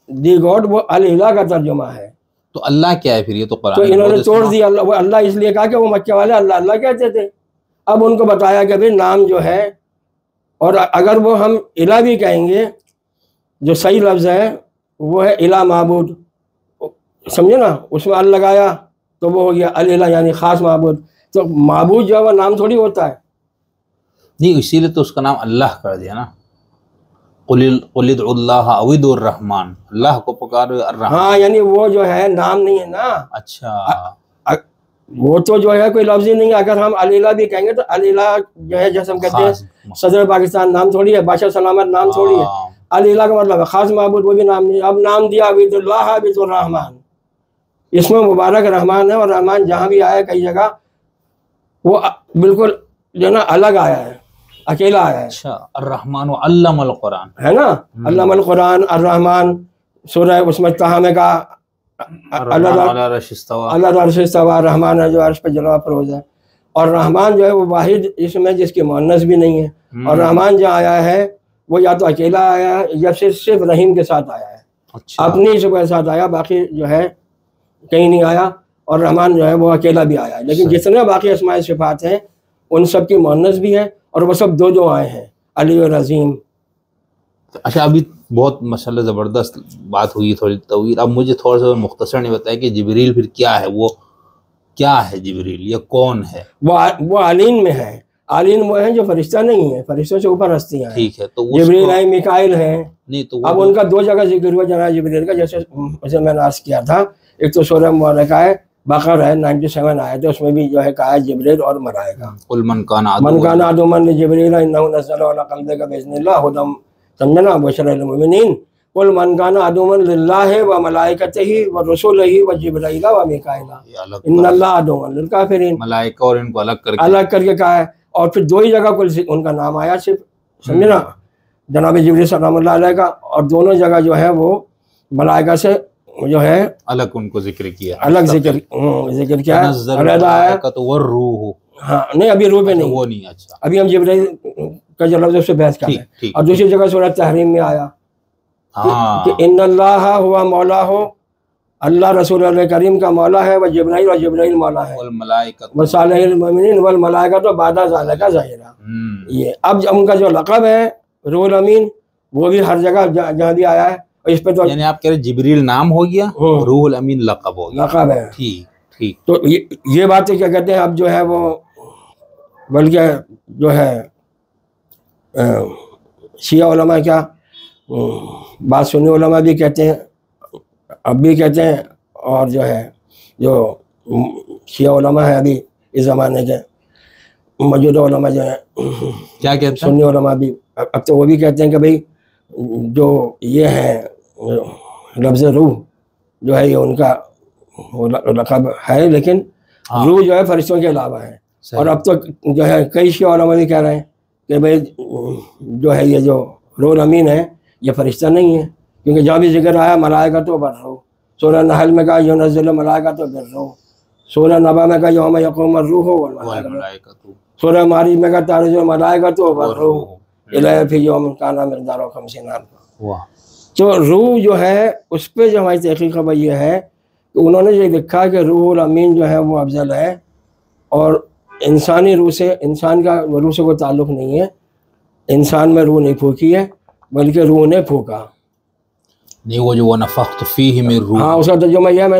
دی گاڈ، وہ الالہ کا ترجمہ ہے۔ تو اللہ کیا ہے پھر؟ یہ تو قرآن تو انہوں نے توڑ دیا اللہ، وہ اللہ اس لیے کہا کہ وہ مکے والے اللہ اللہ کہتے تھے۔ اب ان کو بتایا کہ بھائی نام جو ہے، اور اگر وہ ہم الہ بھی کہیں گے جو صحیح لفظ ہے وہ ہے الہ معبود، سمجھے نا، اس میں ال لگایا تو وہ ہو گیا الالہ یعنی خاص معبود۔ تو معبود جو ہے وہ نام تھوڑی ہوتا ہے۔ نہیں اسی لیے تو اس کا نام اللہ کر دیا نا، قل ادعوا اللہ او ادعوا الرحمن، اللہ کو پکارو الرحمن۔ ہاں یعنی وہ جو ہے نام نہیں ہے نا، اچھا وہ تو جو ہے کوئی لفظ ہی نہیں ہے۔ اگر ہم الالہ بھی کہیں گے تو الالہ جو ہے جیسے ہم کہتے ہیں صدر پاکستان نام تھوڑی ہے، بادشاہ سلامت نام تھوڑی ہے، الالہ کا مطلب ہے خاص معبود، وہ بھی نام نہیں ہے۔ اب نام دیا عبید اللہ عبید الرحمن، اس میں مبارک رحمان ہے، اور رحمان جہاں بھی آیا کئی جگہ وہ بالکل جو ہے نا الگ آیا ہے، اکیلا آیا ہے۔ اچھا الرحمن علم القرآن ہے نا، علم القرآن، الرحمن سورہ اس میں تہا میں کا الرحمن علی العرش استوى، اللہ عرش استوى، رحمان ہے جو عرش پہ جلوہ فروز ہے، اور رحمان جو ہے وہ واحد اسم ہے جس کی مؤنث بھی نہیں ہے، اور رحمان جہاں آیا ہے وہ یا تو اکیلا آیا ہے یا صرف رحیم کے ساتھ آیا ہے، اچھا اپنی اسم کے ساتھ آیا، باقی جو ہے کہیں نہیں آیا، اور رحمان جو ہے وہ اکیلا بھی آیا ہے۔ لیکن جتنے باقی اسماء صفات ہیں ان سب کی مؤنث بھی ہے، اور وہ سب دو دو آئے ہیں، علی اور عظیم۔ اچھا ابھی بہت ماشاءاللہ زبردست بات ہوئی تھوڑی طویل، اب مجھے تھوڑا سا مختصر نہیں بتایا کہ جبریل پھر کیا ہے، وہ کیا ہے جبریل، یہ کون ہے؟ وہ عالین میں ہے، عالین وہ ہیں جو فرشتہ نہیں ہے، فرشتوں سے اوپر ہستیاں ہیں، ٹھیک ہے تو جبریل ہیں، میکائیل ہیں۔ نہیں تو اب ان کا دو جگہ ذکر ہوا جناب جبریل کا، جیسے میں نے عرض کیا تھا، ایک تو سورہ مبارکہ ہے بقرہ ہے 97 آئے تھے، اس میں بھی جو ہے کہا ہے جبریل اور ملائکہ، قل من کان من کان عدوا لجبریل انہ نزل علی قلبک باذن اللہ ھدی، سمجھنا، بشرى للمؤمنین، قل من کان عدوا للہ وملائکتہ ورسلہ وجبرائیل ومیکائیل ان اللہ عدو للکافرین، ملائکہ اور ان کو الگ کر کے کہا ہے۔ اور پھر دو ہی جگہ کل ان کا نام آیا صرف، سمجھنا، جناب جبریل سلام اللہ علیہ کا، اور دونوں جگہ جو ہے وہ ملائکہ سے جو ہے الگ ان کو ذکر کیا، الگ ذکر کیا ہے، تنزل علیحدہ ہے۔ الملائکۃ والروح، ہاں نہیں ابھی روح پہ نہیں، وہ نہیں، اچھا ابھی ہم جبریل کا جو لفظ اس سے بحث کر رہے ہیں۔ اور دوسری جگہ سورہ تحریم میں آیا کہ ان اللہ ہوا مولا ہو، اللہ رسول اللہ کریم کا مولا ہے، وہ جبرائیل اور جبرائیل مولا ہے، والملائکۃ وصالح المؤمنین والملائکۃ بعد ذلک ظاہرا۔ یہ اب ان کا جو لقب ہے روح الامین، وہ بھی ہر جگہ جہاں بھی آیا ہے، اور اس پہ تو یعنی آپ کہہ رہے جبریل نام ہو گیا، روح الامین لقب ہو گیا، لقب ہے۔ ٹھیک تو یہ باتیں کیا کہتے ہیں اب جو ہے وہ، بلکہ جو ہے شیعہ علماء کیا بات سنی علماء بھی کہتے ہیں، اب بھی کہتے ہیں، اور جو ہے جو شیعہ علماء ہیں ابھی اس زمانے کے موجودہ علماء جو ہیں کیا کہتے ہیں سنی علماء بھی، اب تو وہ بھی کہتے ہیں کہ بھئی جو یہ ہے لفظ روح جو ہے یہ ان کا لقب ہے، لیکن روح جو ہے فرشتوں کے علاوہ ہے۔ اور اب تو جو ہے کئی شیعہ علماء بھی کہہ رہے ہیں کہ بھئی جو ہے یہ جو روح الامین ہے یہ فرشتہ نہیں ہے، کیونکہ جہاں بھی ذکر آیا ملائکۃ بالروح، سورہ نحل میں کہا ینزل الملائکۃ بالروح، سورہ نبا میں کہا یوم یقوم الروح والملائکۃ، سورہ معارج میں کہا تعرج الملائکۃ بالروح الیہ فی یوم کان مقدارہ 50 الف۔ تو روح جو ہے اس پہ جو ہماری تحقیق یہ ہے کہ انہوں نے یہ لکھا کہ روح الامین جو ہے وہ افضل ہے، اور انسانی روح سے، انسان کا روح سے کوئی تعلق نہیں ہے، انسان میں روح نہیں پھونکی ہے بلکہ روح نے پھونکا. نہیں وہ جو ونفخت فیہ من روح، ہاں اس کا ترجمہ یہ ہے میں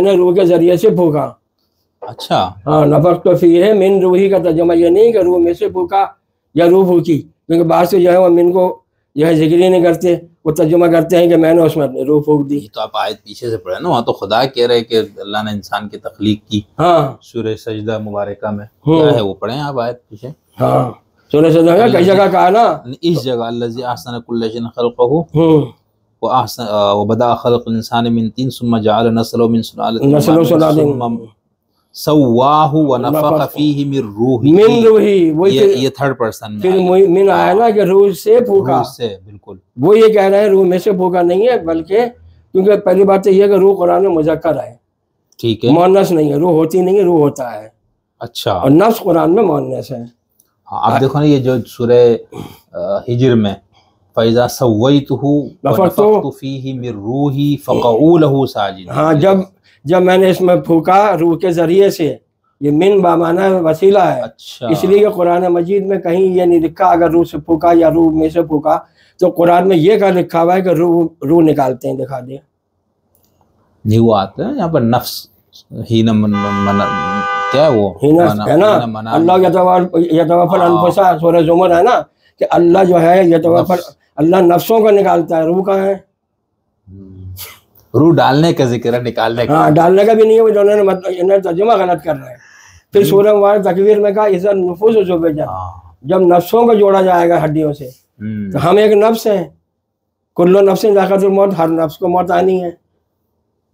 نے روح کے ذریعے سے پھونکا. اچھا ہاں نفخت فیہ من روحی کا ترجمہ یہ نہیں کہ روح میں سے پھونکا یا روح پھونکی، کیونکہ بعض سے جو ہے وہ من کو جو ہے ذکر ہی نہیں کرتے، وہ ترجمہ کرتے ہیں کہ میں نے اس میں اپنی روح پھونک دی. یہ تو آپ آیت پیچھے سے پڑھے نا، وہاں تو خدا کہہ رہے کہ اللہ نے انسان کی تخلیق کی. ہاں سورہ سجدہ مبارکہ میں کیا ہے وہ پڑھیں آپ آیت پیچھے. ہاں سورہ سجدہ میں کئی جگہ کہا نا اس جگہ الذی احسن کل شیء خلقہ ہوں واحسن وبدأ خلق الانسان من طین ثم جعل نسلہ من سلالۃ نسل و سلالۃ ثم سواہ ونفخ فیہ من روحہ. من روحی، وہی یہ تھرڈ پرسن میں پھر من آیا نا کہ روح سے پھونکا. روح سے بالکل وہ یہ کہہ رہے ہیں روح میں سے پھونکا نہیں ہے، بلکہ کیونکہ پہلی بات تو یہ ہے کہ روح قرآن میں مذکر ہے، ٹھیک ہے. مؤنث نہیں ہے. روح ہوتی نہیں ہے، روح ہوتا ہے، اچھا اور نفس قرآن میں مؤنث ہے. آپ دیکھو نا یہ جو سورہ ہجر میں فَإِذَا سَوَّيْتُهُ وَنَفَخْتُ فِيهِ مِن رُوحِي فَقَعُوا لَهُ سَاجِدِينَ. ہاں جب میں نے اس میں پھونکا روح کے ذریعے سے، یہ من بامانہ وسیلہ ہے. اچھا اس لیے کہ قرآن مجید میں کہیں یہ نہیں لکھا اگر روح سے پھونکا یا روح میں سے پھونکا، تو قرآن میں یہ کہا لکھا ہوا ہے کہ روح نکالتے ہیں. دکھا دیں نہیں وہ آتا ہے یہاں پر نفس ہی کیا ہے وہ ہے نا، اللہ یتوفی الانفس سورہ زمر ہے نا کہ اللہ جو ہے یتوفی، اللہ نفسوں کو نکالتا ہے. روح کہاں ہے؟ روح ڈالنے کا ذکر ہے، نکالنے کا. ہاں ڈالنے کا بھی نہیں ہے، وہ انہوں نے ترجمہ غلط کر رہے ہیں. پھر سورہ مبارک تکویر میں کہا اذا النفوس زوجت، جب نفسوں کو جوڑا جائے گا ہڈیوں سے، تو ہم ایک نفس ہیں. کل نفس ذائقۃ الموت، ہر نفس کو موت آنی ہے.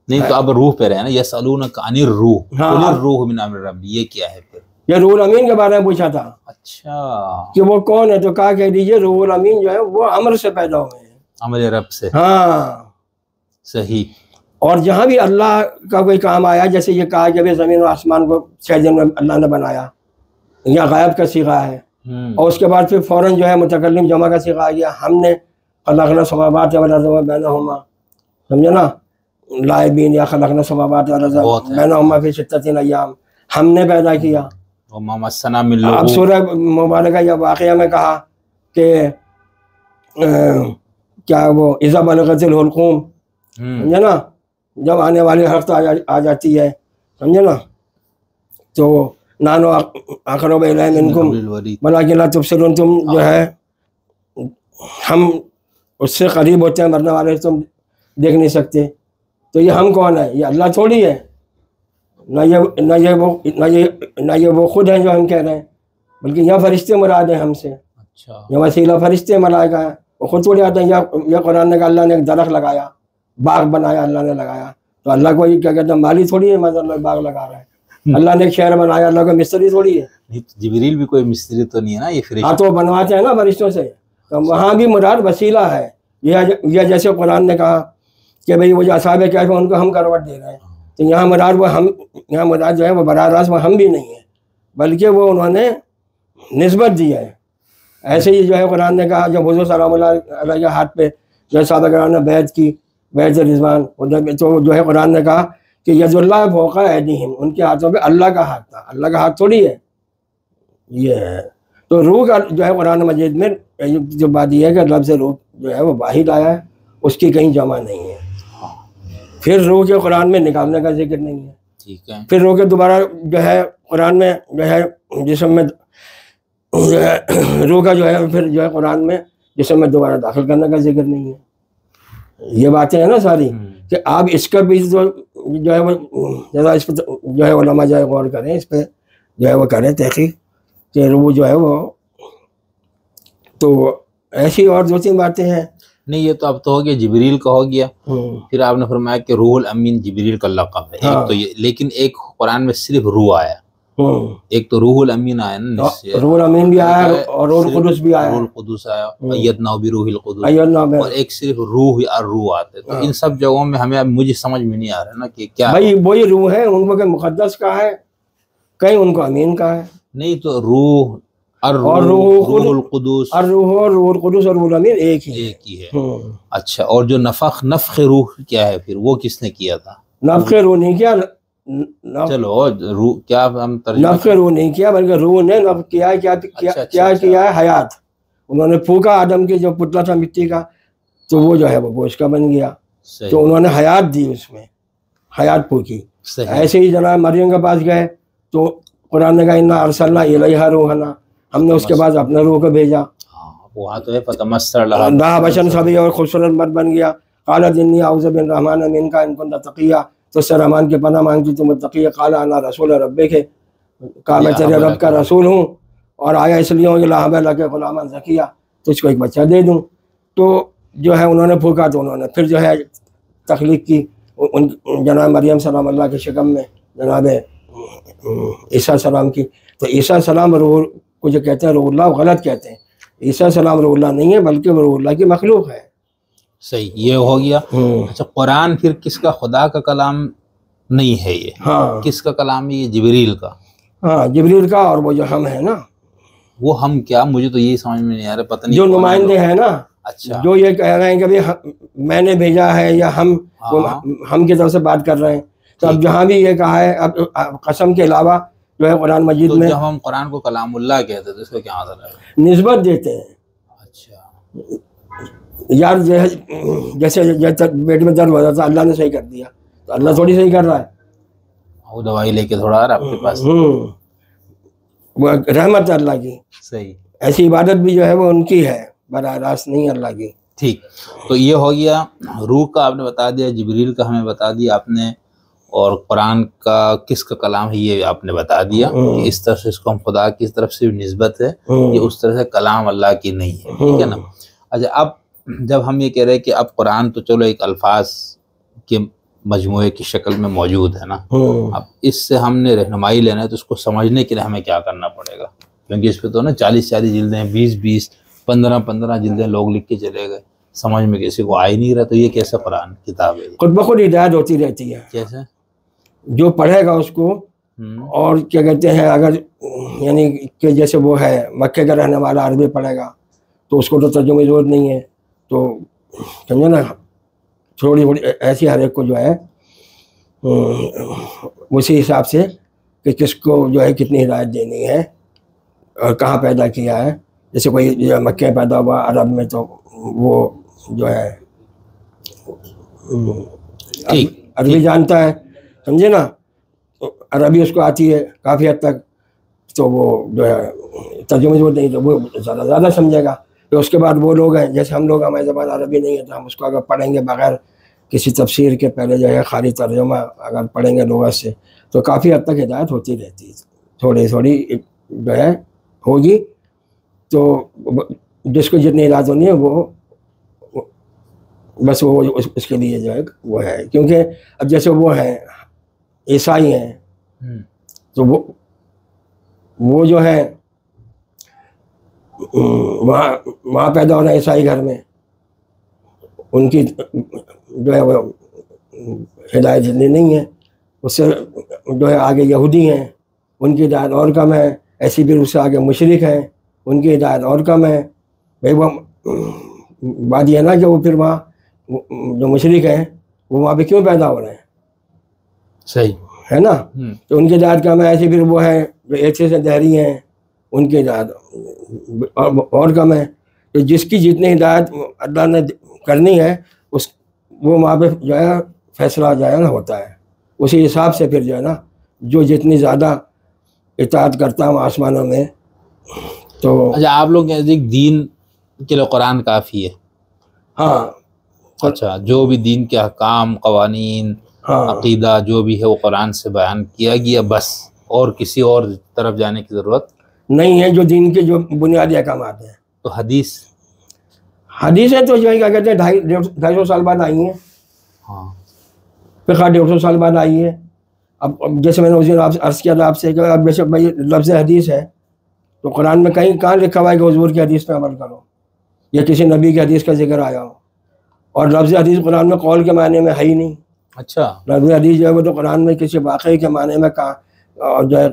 نہیں تو اب روح پہ رہے نا، یسألونک عن الروح قل الروح من امر ربی، یہ کیا ہے پھر؟ یہ روح الامین کے بارے میں پوچھا تھا. اچھا کہ وہ کون ہے، تو کہا کہہ دیجیے روح الامین جو ہے وہ امر سے پیدا ہوئے ہیں، امر رب سے. ہاں صحیح. اور جہاں بھی اللہ کا کوئی کام آیا، جیسے یہ کہا کہ زمین و آسمان کو 6 دن میں اللہ نے بنایا، یا غائب کا صیغہ ہے. اور اس کے بعد پھر فوراً جو ہے متکلم جمع کا صیغہ آ گیا. ہم نے خلقنا السماوات والارض وما بینہما، سمجھے نا، لائبین یا خلقنا السماوات والارض بینہما فی 6 ایام، ہم نے پیدا کیا. وما مسنا من لغوب. اب سورہ مبارکہ یا واقعہ میں کہا کہ کیا وہ اذا بلغت الحلقوم، سمجھے نا، جب آنے والی حرف آ جاتی ہے، سمجھے نا، تو نانو اقرب الیہ منکم ولکن لا تبصرون، تم جو ہے ہم اس سے قریب ہوتے ہیں مرنے والے، تم دیکھ نہیں سکتے. تو یہ ہم کون ہے؟ یہ اللہ تھوڑی ہے، نہ یہ وہ خود ہیں جو ہم کہہ رہے ہیں، بلکہ یہاں فرشتے مراد ہیں ہم سے. اچھا یہ وسیلہ فرشتے ملائکہ ہیں، وہ خود تھوڑی آتے ہیں. یا قرآن نے کہا اللہ نے ایک درخت لگایا، باغ بنایا اللہ نے لگایا، تو اللہ کو یہ کیا کہتے ہیں مالی تھوڑی ہے، مطلب باغ لگا رہا ہے. اللہ نے ایک شہر بنایا، اللہ کو مستری تھوڑی ہے. جبریل بھی کوئی مستری تو نہیں ہے نا، یہ فرشتے. ہاں تو بنواتے ہیں نا فرشتوں سے، تو وہاں بھی مراد وسیلہ ہے. یہ جیسے قرآن نے کہا کہ بھئی وہ جو اصحاب کہف ان کو ہم کروٹ دے رہے ہیں، تو یہاں مراد وہ ہم، یہاں مراد جو ہے وہ براہ راست وہ ہم بھی نہیں ہیں، بلکہ وہ انہوں نے نسبت دی ہے. ایسے ہی جو ہے قرآن نے کہا جب حضور صلی اللہ علیہ کے ہاتھ پہ جو صحابہ کرام نے بیعت کی، بیعت رضوان، تو جو ہے قرآن نے کہا کہ ید اللہ فوق ایدیہم، ان کے ہاتھوں پہ اللہ کا ہاتھ تھا. اللہ کا ہاتھ تھوڑی ہے یہ ہے. تو روح کا جو ہے قرآن مجید میں جو بات یہ ہے کہ لفظ روح جو ہے وہ واحد آیا ہے، اس کی کہیں جمع نہیں ہے. پھر روح کے قرآن میں نکالنے کا ذکر نہیں ہے. ٹھیک ہے. پھر روح کے دوبارہ جو ہے قرآن میں جو ہے جسم میں جو ہے روح کا جو ہے پھر جو ہے قرآن میں جسم میں دوبارہ داخل کرنے کا ذکر نہیں ہے. یہ باتیں ہیں نا ساری، کہ آپ اس کا بھی جو ہے وہ ذرا اس پہ جو ہے علماء جو ہے غور کریں، اس پہ جو ہے وہ کریں تحقیق کہ روح جو ہے وہ. تو ایسی اور 2-3 باتیں ہیں. نہیں یہ تو اب تو ہو گیا جبریل کا ہو گیا. پھر آپ نے فرمایا کہ روح الامین جبریل کا لقب ہے. ایک تو یہ، لیکن ایک قرآن میں صرف روح آیا، ایک تو روح الامین آیا نا، روح الامین بھی آیا اور روح القدس بھی آیا، روح القدس آیا، ایدنا بروح القدس، اور ایک صرف روح الروح آتے. تو ان سب جگہوں میں ہمیں اب مجھے سمجھ میں نہیں آ رہا نا کہ کیا بھائی وہی روح ہے. ان کو کہ مقدس کا ہے، کہیں ان کو امین کا ہے. نہیں تو روح اور روح القدس، الروح اور روح القدس اور روح الامین ایک ہی ہے. اچھا، اور جو نفخ روح کیا ہے پھر وہ کس نے کیا تھا؟ نفخ روح نہیں کیا، چلو روح کیا ہم ترجمہ نفخ روح نہیں کیا بلکہ روح نے نفخ کیا ہے. کیا کیا ہے؟ حیات. انہوں نے پھونکا آدم کے جو پتلا تھا مٹی کا تو وہ جو ہے وہ گوشت کا بن گیا. تو انہوں نے حیات دی، اس میں حیات پھونکی. ایسے ہی جناب مریم کے پاس گئے تو قرآن نے کہا انا ارسلنا الیہا روحنا، ہم نے اس کے بعد اپنے روح کو بھیجا. وہاں تو ہے فتمثل لہا بشرا سویا، اور خوبصورت مرد بن گیا. قالت انی اعوذ بالرحمن منک ان کنت تقیا، تو اس سے رحمان کی پناہ مانگتی تم متقی. قال انا رسول ربک، کہا میں تیرے رب کا رسول ہوں اور آیا اس لیے ہوں الا حب لک غلاما زکیا، تجھ کو ایک بچہ دے دوں. تو جو ہے انہوں نے پھونکا تو انہوں نے پھر جو ہے تخلیق کی جناب مریم سلام اللہ کے شکم میں جناب عیسیٰ السلام کی. تو عیسیٰ السلام روح کو جو کہتے ہیں روح اللہ، غلط کہتے ہیں. عیسیٰ السلام روح اللہ نہیں ہے بلکہ وہ روح اللہ کی مخلوق ہے. صحیح، یہ ہو گیا. اچھا، قرآن پھر کس کا؟ خدا کا کلام نہیں ہے یہ. ہاں، کس کا کلام ہے یہ؟ جبریل کا. ہاں جبریل کا. اور وہ جو ہم ہیں نا، وہ ہم کیا؟ مجھے تو یہی سمجھ میں نہیں آ رہا، پتہ نہیں جو نمائندے ہیں نا. اچھا، جو یہ کہہ رہے ہیں کہ میں نے بھیجا ہے یا ہم کی طرف سے بات کر رہے ہیں. تو اب جہاں بھی یہ کہا ہے اب قسم کے علاوہ جو ہے قرآن مجید میں، جب ہم قرآن کو کلام اللہ کہتے ہیں تو اس کا کیا مطلب ہے؟ نسبت دیتے ہیں. اچھا، یار جیسے پیٹ میں درد ہو رہا تھا اللہ نے صحیح کر دیا، تو اللہ تھوڑی صحیح کر رہا ہے. وہ دوائی لے کے تھوڑا آ رہا آپ کے پاس. وہ رحمت ہے اللہ کی. صحیح. ایسی عبادت بھی جو ہے وہ ان کی ہے، براہ راست نہیں اللہ کی. ٹھیک، تو یہ ہو گیا روح کا آپ نے بتا دیا، جبریل کا ہمیں بتا دیا آپ نے، اور قرآن کا کس کا کلام ہے یہ آپ نے بتا دیا کہ اس طرح سے اس کو ہم خدا کی طرف سے نسبت ہے، یہ اس طرح سے کلام اللہ کی نہیں ہے. ٹھیک ہے نا. اچھا، اب جب ہم یہ کہہ رہے ہیں کہ اب قرآن تو چلو ایک الفاظ کے مجموعے کی شکل میں موجود ہے نا، اب اس سے ہم نے رہنمائی لینا ہے تو اس کو سمجھنے کے لیے ہمیں کیا کرنا پڑے گا؟ کیونکہ اس پہ تو نا 40 جلدیں، 20 15 جلدیں لوگ لکھ کے چلے گئے، سمجھ میں کسی کو آ ہی نہیں رہا. تو یہ کیسے قرآن کتاب ہے؟ خود بخود ہدایت ہوتی رہتی ہے. کیسے؟ جو پڑھے گا اس کو، اور کیا کہتے ہیں اگر یعنی کہ جیسے وہ ہے مکے کا رہنے والا عربی پڑھے گا تو اس کو تو ترجمے کی ضرورت نہیں ہے. تو سمجھے نا، تھوڑی ایسی ہر ایک کو جو ہے اسی حساب سے کہ کس کو جو ہے کتنی ہدایت دینی ہے اور کہاں پیدا کیا ہے. جیسے کوئی جو مکے میں پیدا ہوا عرب میں تو وہ جو ہے عربی جانتا ہے، سمجھے نا، عربی اس کو آتی ہے کافی حد تک، تو وہ جو ہے ترجمے ضرورت نہیں تو وہ زیادہ سمجھے گا. پھر اس کے بعد وہ لوگ ہیں جیسے ہم لوگ، ہماری زبان عربی نہیں ہے تو ہم اس کو اگر پڑھیں گے بغیر کسی تفسیر کے، پہلے جو ہے خالی ترجمہ اگر پڑھیں گے لغت سے تو کافی حد تک ہدایت ہوتی رہتی ہے، تھوڑی جو ہے ہوگی. تو جس کو جتنی ہدایت ہونی ہے وہ بس وہ اس کے لیے جو ہے وہ ہے. کیونکہ اب جیسے وہ ہیں عیسائی ہیں تو وہ جو ہے وہاں پیدا ہو رہا ہے عیسائی گھر میں، ان کی جو ہے وہ ہدایت جتنی نہیں ہے. اس سے جو ہے آگے یہودی ہیں، ان کی ہدایت اور کم ہے. ایسی بھی اس سے آگے مشرک ہیں، ان کی ہدایت اور کم ہے. بھائی وہ بات یہ ہے نا کہ وہ پھر وہاں جو مشرک ہیں وہ وہاں پہ کیوں پیدا ہو رہے ہیں؟ صحیح ہے نا. تو ان کی ہدایت کم ہے. ایسے پھر وہ ہیں جو ایک سے دہری ہیں، ان کی ہدایت اور کم ہے. تو جس کی جتنی ہدایت اللہ نے کرنی ہے وہ وہاں پہ جو ہے فیصلہ جو ہے نا ہوتا ہے. اسی حساب سے پھر جو ہے نا جو جتنی زیادہ اطاعت کرتا ہوں آسمانوں میں تو. اچھا، آپ لوگ نزدیک دین کے لیے قرآن کافی ہے؟ ہاں. اچھا، جو بھی دین کے احکام، قوانین، عقیدہ جو بھی ہے وہ قرآن سے بیان کیا گیا بس، اور کسی اور طرف جانے کی ضرورت نہیں ہے. جو دین کے جو بنیادی احکامات ہیں. تو حدیثیں تو جو ہے کیا کہتے ہیں 250 سال بعد آئی ہیں. ہاں، فقہ 150 سال بعد آئی ہے. اب جیسے میں نے اس دن عرض کیا تھا آپ سے کہ اب بے شک بھائی لفظ حدیث ہے تو قرآن میں کہاں لکھا ہوا ہے کہ حضور کی حدیث پہ عمل کرو یا کسی نبی کی حدیث کا ذکر آیا ہو. اور لفظ حدیث قرآن میں قول کے معنی میں ہے ہی نہیں. اچھا، لفظ حدیث جو ہے وہ تو قرآن میں کسی واقعے کے معنی میں جو ہے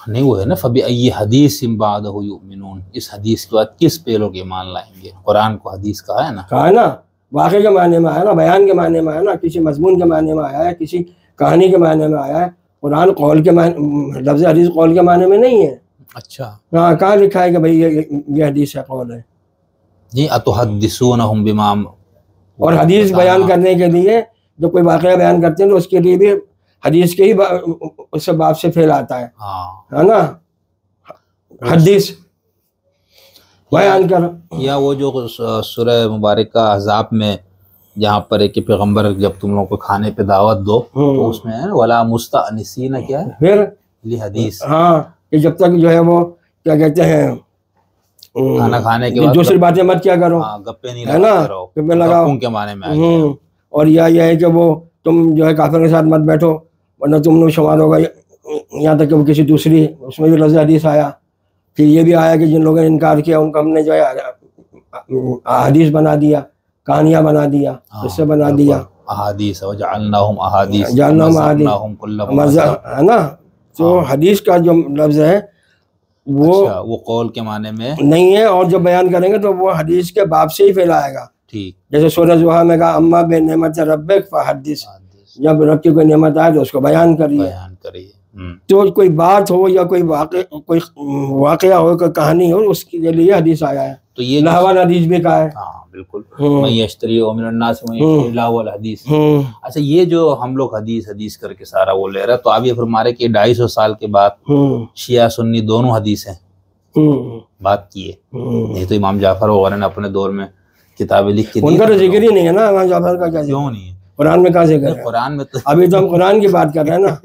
نہیں. وہ ہے نا فَبِأَيِّ حَدِيثٍ بَعْدَهُ يُؤْمِنُونَ، اس حدیث کے بعد کس پہ لوگ ایمان لائیں گے؟ قرآن کو حدیث کہا ہے نا، واقعے کے معنی میں آیا نا، بیان کے معنی میں آیا نا، کسی مضمون کے معنی میں آیا ہے، کسی کہانی کے معنی میں آیا ہے. قرآن قول کے معنی، لفظ حدیث قول کے معنی میں نہیں ہے. اچھا ہاں کہاں لکھا ہے کہ بھائی یہ حدیث ہے، قول ہے؟ جی اتحدثونہم بما، اور حدیث بیان کرنے کے لیے جو کوئی واقعہ بیان کرتے ہیں تو اس کے لیے بھی حدیث کے ہی اس سے باب سے پھیل آتا ہے، ہاں ہے نا. حدیث بیان کر، یا وہ جو سورہ مبارکہ احزاب میں جہاں پر ہے کہ پیغمبر جب تم لوگوں کو کھانے پہ دعوت دو تو اس میں ہے ولا مستأنسین کیا ہے پھر حدیث، ہاں کہ جب تک جو ہے وہ کیا کہتے ہیں کھانا کھانے کے بعد دوسری باتیں مت کیا کرو، گپے نہیں ہے نا، لگاتے رہو، گپے لگاؤ. گپوں کے معنی میں آ گیا. اور یہ ہے کہ وہ تم جو ہے کافر کے ساتھ مت بیٹھو ورنہ تم نے شمار ہوگا، یہاں تک کہ وہ کسی دوسری اس میں بھی لفظ حدیث آیا. پھر یہ بھی آیا کہ جن لوگوں نے انکار کیا ان کو ہم نے جو ہے حدیث بنا دیا، کہانیاں بنا دیا، اس سے بنا دیا احادیث وجعلناہم احادیث جعلناہم احادیث ومزقناہم کل مزہ، ہے نا. تو حدیث کا جو لفظ ہے وہ قول کے معنی میں نہیں ہے، اور جب بیان کریں گے تو وہ حدیث کے باب سے ہی پھیلائے گا. ٹھیک، جیسے سورہ زحا میں کہا اما بنعمت ربک فحدث، جب رب کی کوئی نعمت آئے تو اس کو بیان کریے. تو کوئی بات ہو یا کوئی واقعہ ہو، کوئی کہانی ہو، اس کے لیے حدیث آیا ہے. تو یہ لہو حدیث بھی کہا ہے. ہاں بالکل، من یشتری ومن الناس من یشتری لہو الحدیث. اچھا یہ جو ہم لوگ حدیث کر کے سارا وہ لے رہے تو آپ یہ فرما رہے کہ 250 سال کے بعد شیعہ سنی دونوں حدیثیں بات کی ہے. یہ تو امام جعفر وغیرہ نے اپنے دور میں کتابیں لکھ کے دی، ان کا تو ذکر ہی نہیں ہے نا امام جعفر کا. کیوں نہیں ہے؟ قرآن میں کہاں ذکر ہے؟ قرآن میں تو ابھی تو ہم قرآن کی بات کر رہے ہیں نا.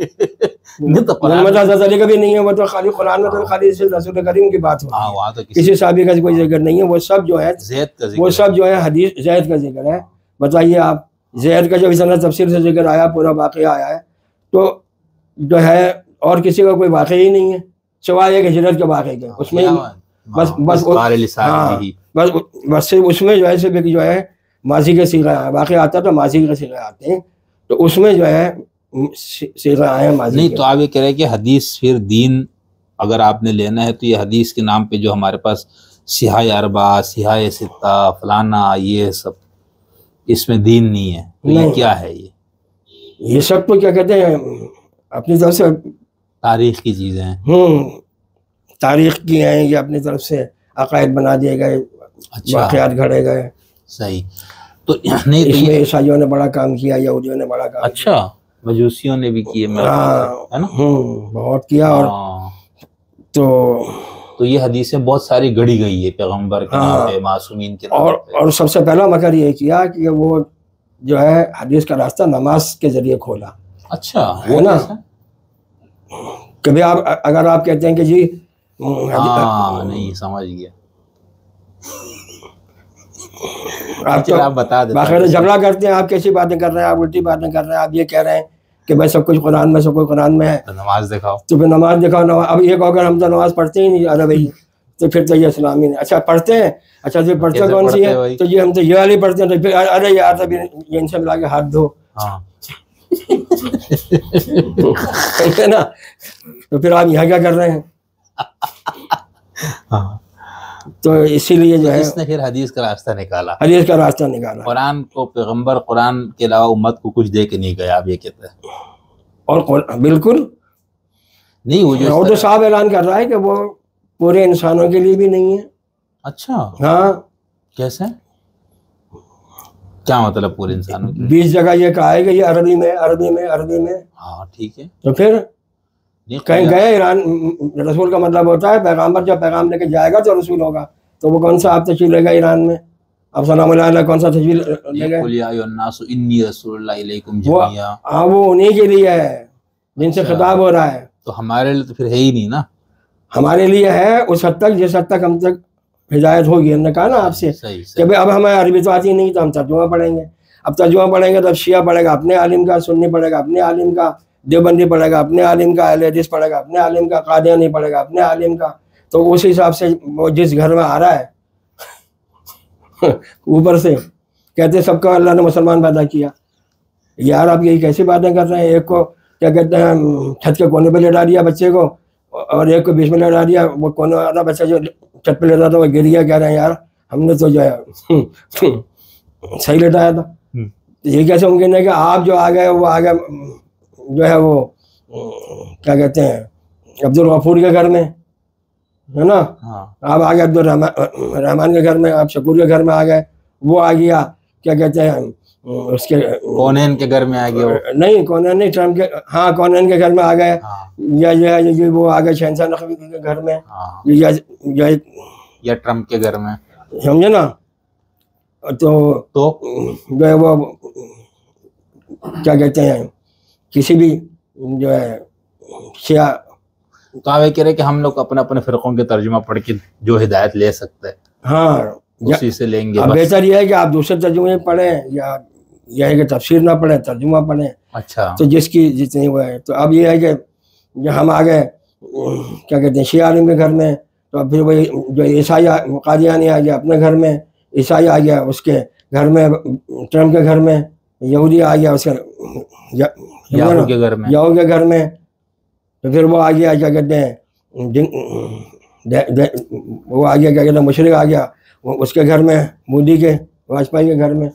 محمد حضرت علی کا بھی نہیں ہے، وہ تو خالی قرآن میں تو خالی رسول کریم کی بات ہو، کسی صحابی کا کوئی ذکر نہیں ہے. وہ سب جو ہے وہ سب جو ہے حدیث زید کا ذکر ہے. بتائیے آپ، زید کا جب اس طرح تفسیر سے ذکر آیا، پورا واقعہ آیا ہے، تو جو ہے اور کسی کا کوئی واقعہ ہی نہیں ہے سوائے ایک ہجرت کے واقعے کے. اس میں بس صرف اس میں جو ہے صرف جو ہے ماضی کے صیغے واقع آتا تو ماضی کے صیغے آتے ہیں، تو اس میں جو ہے صیغے آئے ہیں ماضی. نہیں تو آپ یہ کہہ رہے ہیں کہ حدیث پھر دین اگر آپ نے لینا ہے تو یہ حدیث کے نام پہ جو ہمارے پاس صحاح اربعہ، صحاح ستہ، فلانا، یہ سب اس میں دین نہیں ہے. تو یہ کیا ہے؟ یہ سب تو کیا کہتے ہیں اپنی طرف سے تاریخ کی چیزیں ہیں، تاریخ کی ہیں، یہ اپنی طرف سے عقائد بنا دیے گئے، واقعات گھڑے گئے. صحیح. تو نہیں اس میں عیسائیوں نے بڑا کام کیا، یہودیوں نے بڑا کام. اچھا، مجوسیوں نے بھی کیے، بہت کیا. اور تو یہ حدیثیں بہت ساری گڑی گئی ہے پیغمبر کے نام پہ، معصومین کے نام پہ. اور سب سے پہلا مکر یہ کیا کہ وہ جو ہے حدیث کا راستہ نماز کے ذریعے کھولا. اچھا ہے نا. کبھی آپ اگر آپ کہتے ہیں کہ جی نہیں سمجھ گیا، آپ تو باقاعدہ جھگڑا کرتے ہیں، آپ کیسی باتیں کر رہے ہیں، آپ الٹی باتیں کر رہے ہیں، آپ یہ کہہ رہے ہیں کہ بھائی سب کچھ قرآن میں، سب کچھ قرآن میں ہے، نماز دکھاؤ تو پھر نماز دکھاؤ. اب یہ کہو اگر ہم تو نماز پڑھتے ہی نہیں، ارے بھائی تو پھر تو یہ اسلامی نہیں. اچھا پڑھتے ہیں، اچھا تو پڑھتے کون سی ہے؟ تو یہ ہم تو یہ والی پڑھتے ہیں. تو پھر ارے یار تب یہ ان سے ملا کے ہاتھ دھو، ہے نا. تو پھر آپ یہاں کیا کر رہے ہیں؟ تو اسی لیے جو ہے اس نے پھر حدیث کا راستہ نکالا، حدیث کا راستہ نکالا. قرآن کو پیغمبر قرآن کے علاوہ امت کو کچھ دے کے نہیں گیا، آپ یہ کہتے ہیں. اور بالکل نہیں، وہ تو صاحب اعلان کر رہا ہے کہ وہ پورے انسانوں کے لیے بھی نہیں ہے. اچھا ہاں، کیسے؟ کیا مطلب پورے انسانوں کے؟ 20 جگہ یہ کہا ہے کہ یہ عربی میں. ہاں ٹھیک ہے. تو پھر کہیں گئے ایران، رسول کا مطلب ہوتا ہے پیغامبر جب پیغام لے کے جائے گا تو رسول ہوگا. تو وہ کون سا آپ تشریف لے گا ایران میں؟ اب سلام علیہ کون سا تشریف لے گئے؟ قل یا ایھا الناس انی رسول اللہ الیکم جمیعا. ہاں وہ انہی کے لیے ہے جن سے خطاب ہو رہا ہے. تو ہمارے لیے تو پھر ہے ہی نہیں نا. ہمارے لیے ہے اس حد تک جس حد تک ہم تک ہدایت ہوگی. ہم نے کہا نا آپ سے کہ بھائی اب ہمیں عربی تو آتی نہیں تو ہم ترجمہ پڑھیں گے. اب ترجمہ پڑھیں گے تو اب شیعہ پڑھے گا اپنے عالم کا، سنی پڑھے گا اپنے عالم کا، دیوبندی پڑھے گا اپنے عالم کا، اہل حدیث پڑھے گا اپنے عالم کا، قادیانی پڑھے گا اپنے عالم کا. تو اس حساب سے وہ جس گھر میں آ رہا ہے اوپر سے کہتے سب کا اللہ نے مسلمان پیدا کیا. یار آپ یہی کیسی باتیں کر رہے ہیں؟ ایک کو کیا کہتے ہیں چھت کے کونے پہ لٹا دیا بچے کو، اور ایک کو بیچ میں لٹا دیا. وہ کونے والا بچہ جو چھت پہ لیٹا تھا وہ گر گیا. کہہ رہے ہیں یار ہم نے تو جو ہے صحیح لٹایا تھا. یہ کیسے ممکن ہے کہ آپ جو آ گئے وہ آ گئے جو ہے وہ کیا کہتے ہیں عبدالغفور کے گھر میں ہے نا, ہاں آپ آ گئے عبدالرحمان کے گھر میں, آپ شکور کے گھر میں آ گئے, وہ آ گیا کیا کہتے ہیں اس کے کونین کے گھر میں آ گئے وہ, نہیں کونین نہیں, ٹرمپ کے, ہاں کونین کے گھر میں آ گئے, ہاں یا وہ آ گئے شہنشاہ نقوی کے گھر میں, ہاں یا ٹرمپ کے گھر میں, سمجھے نا. تو جو ہے وہ کیا کہتے ہیں کسی بھی جو ہے شیعہ, تو آپ یہ کہہ رہے کہ ہم لوگ اپنے اپنے فرقوں کے ترجمہ پڑھ کے جو ہدایت لے سکتے ہیں ہاں اسی سے لیں گے اب بس. بہتر یہ ہے کہ آپ دوسرے ترجمے پڑھیں, یا یہ ہے کہ تفسیر نہ پڑھیں, ترجمہ پڑھیں, اچھا تو جس کی جتنی وہ ہے. تو اب یہ ہے کہ ہم آ گئے کیا کہتے ہیں شیعہ عالم کے گھر میں, تو پھر وہی جو عیسائی قادیانی آ گیا اپنے گھر میں, عیسائی آ گیا اس کے گھر میں, ٹرمپ کے گھر میں یہودی آ گیا اس کے یاہو کے گھر میں, یہو کے گھر میں, تو پھر وہ آ گیا کیا کہتے ہیں وہ آ گیا کیا کہتے ہیں مشرق آ گیا اس کے گھر میں, مودی کے واجپئی کے گھر میں.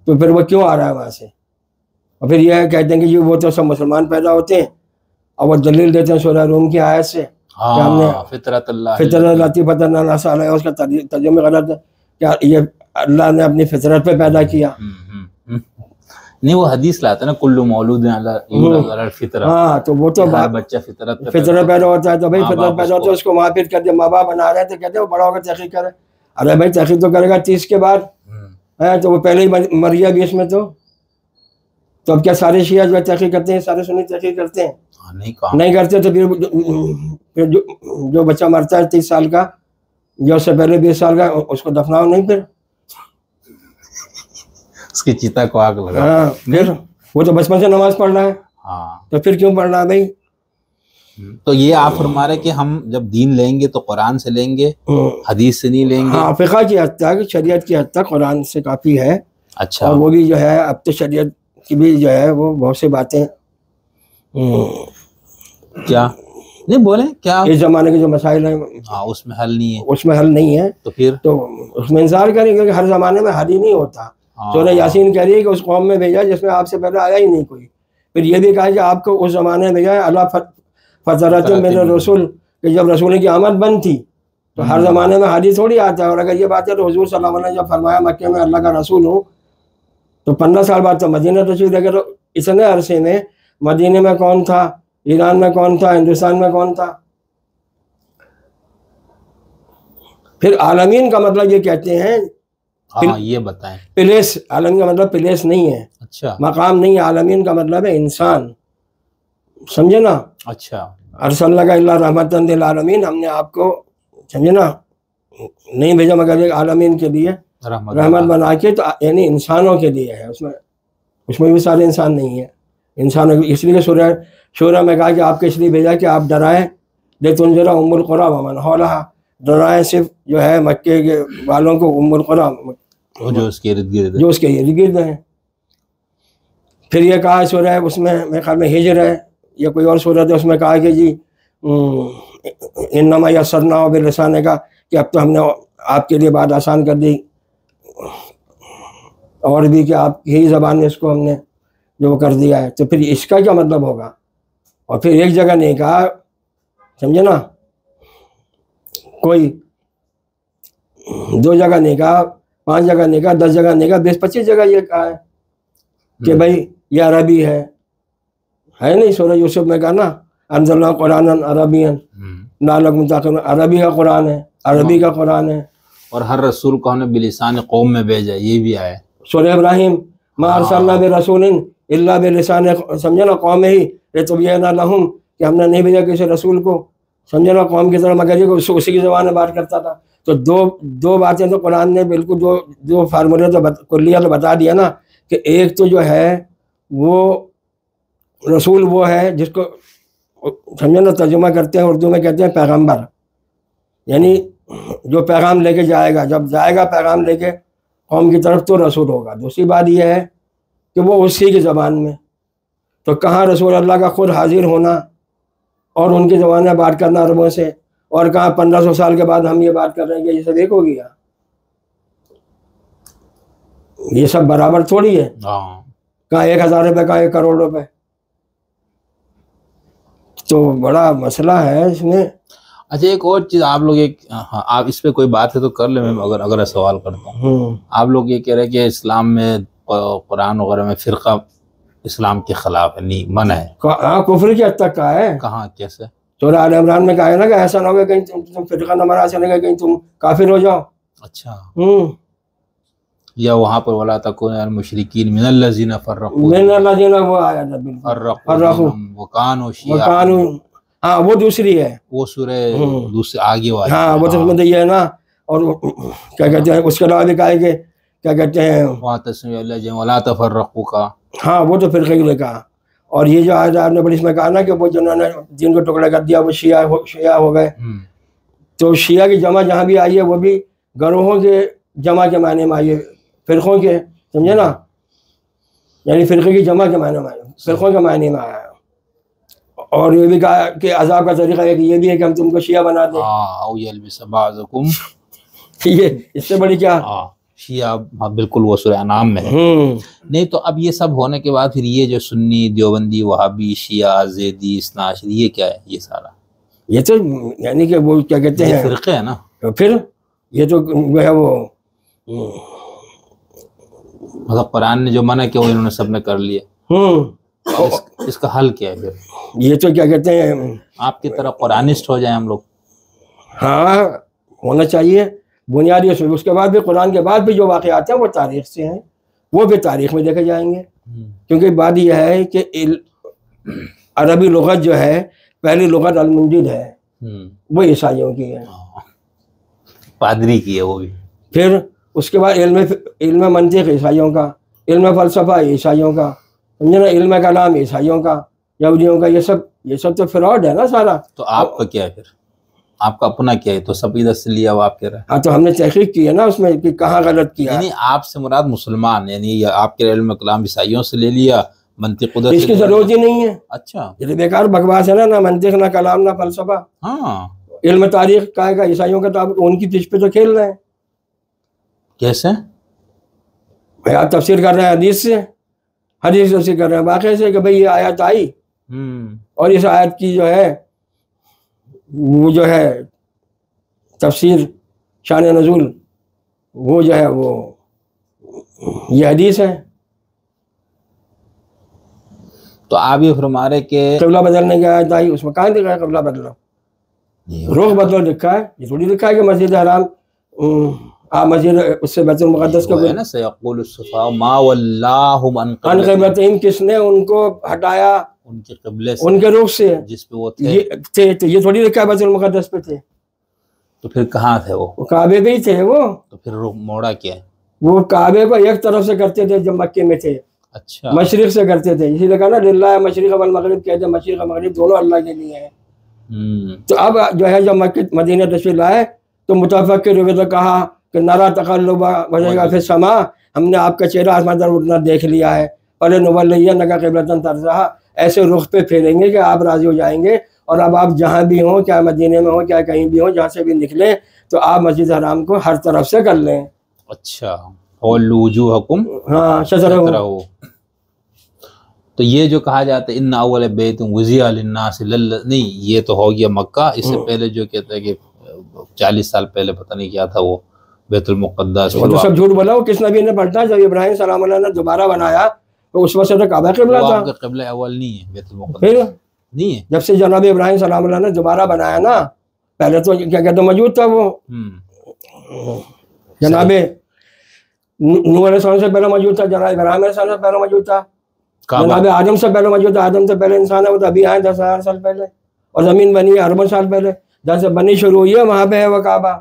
تو پھر وہ کیوں آ رہا ہے وہاں سے؟ اور پھر یہ کہتے ہیں کہ وہ تو سب مسلمان پیدا ہوتے ہیں, اور وہ دلیل دیتے ہیں سورہ روم کی آیت سے کہ ہم نے فطرت اللہ فطرت اللہ علیہ, اس کا ترجمہ غلط ہے, کیا یہ اللہ نے اپنی فطرت پہ پیدا کیا. نہیں وہ حدیث لاتا ہے نا کل مولود علی الفطرہ, ہاں تو وہ تو ہر بچہ فطرت پیدا ہوتا ہے, تو بھائی فطرت پیدا ہوتا ہے, اس کو وہاں پھر کہتے ہیں ماں باپ بنا رہے ہیں, تو کہتے ہیں وہ بڑا ہوگا تحقیق کرے. ارے بھائی تحقیق تو کرے گا 30 کے بعد ہے, تو وہ پہلے ہی مر گیا 20 میں. تو اب کیا سارے شیعہ جو تحقیق کرتے ہیں, سارے سنی تحقیق کرتے ہیں؟ نہیں کرتے. تو پھر جو بچہ مرتا ہے 30 سال کا یا اس سے پہلے 20 سال کا, اس کو دفناؤ نہیں, پھر اس کی چیتا کو آگ لگا. ہاں پھر وہ تو بچپن سے نماز پڑھ رہا ہے, تو پھر کیوں پڑھ رہا ہے بھائی؟ تو یہ آپ فرما رہے کہ ہم جب دین لیں گے تو قرآن سے لیں گے, حدیث سے نہیں لیں گے. ہاں فقہ کی حد تک, شریعت کی حد تک قرآن سے کافی ہے. اچھا, اور وہ بھی جو ہے اب تو شریعت کی بھی جو ہے وہ بہت سی باتیں کیا نہیں بولیں کیا اس زمانے کے جو مسائل ہیں اس میں حل نہیں ہے, اس میں حل نہیں ہے. تو اس میں انتظار کریں گے کہ ہر زمانے میں حل ہی نہیں ہوتا. سورہ یاسین کہہ رہی ہے کہ اس قوم میں بھیجا جس میں آپ سے پہلے آیا ہی نہیں کوئی. پھر یہ بھی کہا کہ آپ کو اس زمانے میں بھیجا ہے اللہ فطرت من الرسول, کہ جب رسول کی آمد بند تھی, تو ہر زمانے میں حدیث تھوڑی آتا ہے. اور اگر یہ بات ہے تو حضور صلی اللہ علیہ وسلم نے جب فرمایا مکے میں اللہ کا رسول ہوں, تو 15 سال بعد تو مدینہ تشریف لے گئے. تو اتنے عرصے میں مدینہ میں کون تھا, ایران میں کون تھا, ہندوستان میں کون تھا؟ پھر عالمین کا مطلب یہ کہتے ہیں, یہ بتائیں. پلیس, عالمین کا مطلب پلیس نہیں ہے, اچھا مقام نہیں ہے. عالمین کا مطلب ہے انسان, سمجھے نا. اچھا, ارسلناک الا رحمۃ للعالمین, ہم نے آپ کو سمجھے نا نہیں بھیجا مگر ایک عالمین کے لیے رحمت بنا کے. تو یعنی انسانوں کے لیے ہے, اس میں بھی سارے انسان نہیں ہیں. انسانوں اس لیے شورہ میں کہا کہ آپ کو اس لیے بھیجا کہ آپ ڈرائیں, لتنذر ام القری ومن حولھا, ڈرائیں صرف جو ہے مکے کے والوں کو, ام القری جو اس کے ارد گرد ہیں. پھر یہ کہا سورہ اس میں میرے خیال میں ہجر ہے یا کوئی اور صورت ہے, اس میں کہا کہ جی انما یسرناہ بلسانک, کہ اب تو ہم نے آپ کے لیے بات آسان کر دی, اور بھی کہ آپ یہی زبان میں اس کو ہم نے جو کر دیا ہے. تو پھر اس کا کیا مطلب ہوگا؟ اور پھر ایک جگہ نہیں کہا, سمجھے نا, کوئی 2 جگہ نہیں کہا, 5 جگہ نہیں کہا, 10 جگہ نہیں کہا, 20-25 جگہ یہ کہا ہے کہ بھائی یہ عربی ہے نہیں. سورہ یوسف میں کہا نا انزلنا قرآنا عربیا لعلکم تعقلون, عربی کا قرآن ہے, عربی کا قرآن ہے. اور ہر رسول کو ہم نے بلسان قوم میں بھیجا, یہ بھی آیا. سورہ ابراہیم ما ارسلنا برسول الا بلسان, سمجھے نا, قوم ہی لتبین لہم, کہ ہم نے نہیں بھیجا کسی رسول کو, سمجھے نا, قوم کی طرح مگر یہ کہ اسی کی زبان میں بات کرتا تھا. تو دو باتیں تو قرآن نے بالکل دو فارمولے تو کلیہ تو بتا دیا نا, کہ ایک تو جو ہے وہ رسول وہ ہے جس کو سمجھے نا ترجمہ کرتے ہیں اردو میں کہتے ہیں پیغمبر, یعنی جو پیغام لے کے جائے گا, جب جائے گا پیغام لے کے قوم کی طرف تو رسول ہوگا. دوسری بات یہ ہے کہ وہ اسی کی زبان میں, تو کہاں رسول اللہ کا خود حاضر ہونا اور ان کی زبان میں بات کرنا عربوں سے, اور کہاں 1500 سال کے بعد ہم یہ بات کر رہے ہیں کہ یہ سب ایک ہو گیا. یہ سب برابر تھوڑی ہے, کہاں 1000 روپے, کہاں 1 کروڑ روپے. تو بڑا مسئلہ ہے اس میں. اچھا ایک اور چیز آپ لوگ ایک آپ اس پہ کوئی بات ہے تو کر لیں، میں اگر سوال کرتا ہوں. آپ لوگ یہ کہہ رہے ہیں کہ اسلام میں قرآن وغیرہ میں فرقہ اسلام کے خلاف ہے، نہیں منع ہے. ہاں کفر کی حد تک کا ہے. کہاں کیسے؟ سورہ آل عمران میں کہا ہے نا کہ ایسا نہ ہو کہ کہیں تم فرقہ نہ بنا سکے، کہیں تم کافر ہو جاؤ. اچھا یا وہاں پر ولا تکونوا من المشرکین من الذین فرقوا من الذین، وہ آیا تھا فرقوا وکانوا شیعا. ہاں وہ دوسری ہے، وہ سورہ دوسرے آگے والی. ہاں وہ تو یہ ہے نا. اور کیا کہتے ہیں اس کے علاوہ بھی کہا ہے کہ کیا کہتے ہیں واعتصموا باللہ جميعا ولا تفرقوا کا. ہاں وہ تو فرقے کے لیے کہا. اور یہ جو آیت آپ نے بڑی اس میں کہا نا کہ وہ جنہوں نے دین کو ٹکڑا کر دیا وہ شیعہ ہو گئے. تو شیعہ کی جمع جہاں بھی آئی ہے وہ بھی گروہوں کے جمع کے معنی میں آئی ہے، فرقوں کے، سمجھے نا، یعنی فرقے کی جمع کے معنی میں آئی، فرقوں کے معنی میں آیا. اور یہ بھی کہا کہ عذاب کا طریقہ ہے کہ یہ بھی ہے کہ ہم تم کو شیعہ بنا دیں. او یلبس بعضکم، یہ اس سے بڑی کیا شیعہ. ہاں بالکل وہ سورہ انعام میں ہے. نہیں تو اب یہ سب ہونے کے بعد پھر یہ جو سنی، دیوبندی، وہابی، شیعہ، زیدی، اثنا عشری، یہ کیا ہے؟ یہ سارا یہ تو یعنی کہ وہ کیا کہتے ہیں فرقے ہیں نا. پھر یہ تو ہے وہ مطلب قرآن نے جو منع کیا وہ انہوں نے سب نے کر لیے. اس کا حل کیا ہے پھر؟ یہ تو کیا کہتے ہیں آپ کی طرح قرآنسٹ ہو جائیں ہم لوگ. ہاں ہونا چاہیے بنیادی. اس کے بعد بھی قرآن کے بعد بھی جو واقعات ہیں وہ تاریخ سے ہیں، وہ بھی تاریخ میں دیکھے جائیں گے. کیونکہ بات یہ ہے کہ عربی لغت جو ہے پہلی لغت المنجد ہے، وہ عیسائیوں کی ہے، پادری کی ہے وہ بھی. پھر اس کے بعد علم منطق عیسائیوں کا، علم فلسفہ عیسائیوں کا، سمجھے نا، علم کلام عیسائیوں کا، یہودیوں کا. یہ سب تو فراڈ ہے نا سارا. تو آپ کا کیا ہے پھر؟ آپ کا اپنا کیا ہے؟ تو سب ادھر سے لیا ہوا آپ کہہ رہے ہیں. ہاں تو ہم نے تحقیق کی ہے نا اس میں کہ کہاں غلط کیا. یعنی آپ سے مراد مسلمان، یعنی آپ کے علم کلام عیسائیوں سے لے لیا، منطق ادھر اس کی ضرورت ہی نہیں ہے. اچھا یہ بیکار بکواس ہے نا، نہ منطق، نہ کلام، نہ فلسفہ. ہاں علم تاریخ کا ہے عیسائیوں کا، تو ان کی تجھ پہ تو کھیل رہے ہیں. کیسے؟ آپ تفسیر کر رہے ہیں حدیث سے، حدیث تفسیر کر رہے ہیں واقعے سے کہ بھئی یہ آیت آئی اور اس آیت کی جو ہے وہ جو ہے تفسیر شان نزول وہ جو ہے وہ یہ حدیث ہے. تو آپ یہ فرما رہے کہ قبلہ بدلنے کی آیت آئی، اس میں کہاں دکھا ہے قبلہ بدلو، رخ بدلو لکھا ہے. یہ تھوڑی لکھا ہے کہ مسجد حرام آپ مسجد اس سے بیت المقدس کا ہے نا سیقول الصفا ما واللہم عن قبلتہم، کس نے ان کو ہٹایا ان کے قبلے سے، ان کے رخ سے جس پہ وہ تھے. تو یہ تھوڑی لکھا ہے بیت المقدس پہ تھے. تو پھر کہاں تھے وہ؟ کعبے پہ ہی تھے وہ. تو پھر رخ موڑا کیا ہے؟ وہ کعبے کو ایک طرف سے کرتے تھے جب مکے میں تھے. اچھا مشرق سے کرتے تھے، اسی لیے کہا نا للہ مشرق والمغرب، کہتے ہیں مشرق و مغرب دونوں اللہ کے لیے ہیں. تو اب جو ہے جب مکہ مدینہ تشریف لائے تو متفکر ہوئے تو کہا کہ نرا تقلب وجہک فی السماء، ہم نے آپ کا چہرہ آسمان پر اٹھنا دیکھ لیا ہے. فلنولینک قبلۃ ترضاھا، ایسے رخ پہ پھیریں گے کہ آپ راضی ہو جائیں گے. اور اب آپ جہاں بھی ہوں، کیا مدینے میں ہوں، کیا کہیں بھی ہوں، جہاں سے بھی نکلیں تو آپ مسجد حرام کو ہر طرف سے کر لیں. اچھا وَوَلُّوا وُجُوهَكُمْ ہاں شطرہ. تو یہ جو کہا جاتا ہے ان اول بیت وضع للناس نہیں، یہ تو ہو گیا مکہ. اس سے پہلے جو کہتے ہیں کہ 40 سال پہلے پتہ نہیں کیا تھا وہ بیت المقدس. وہ تو سب جھوٹ بولا. وہ کس نبی نے پڑھتا؟ جب ابراہیم سلام اللہ نے دوبارہ بنایا تو اس وقت سے تو کعبہ قبلہ تھا. آپ کا قبلہ اول نہیں ہے بیت المقدس، پھر نہیں ہے. جب سے جناب ابراہیم سلام اللہ نے دوبارہ بنایا نا، پہلے تو کیا کہتے موجود تھا وہ جناب نوح علیہ السلام سے پہلے موجود تھا، جناب ابراہیم علیہ السلام سے پہلے موجود تھا، جناب آدم سے پہلے موجود تھا. آدم سے پہلے انسان ہے وہ تو ابھی آئے 10,000 سال پہلے، اور زمین بنی ہے اربوں سال پہلے. جہاں سے بنی شروع ہوئی ہے وہاں پہ ہے وہ کعبہ.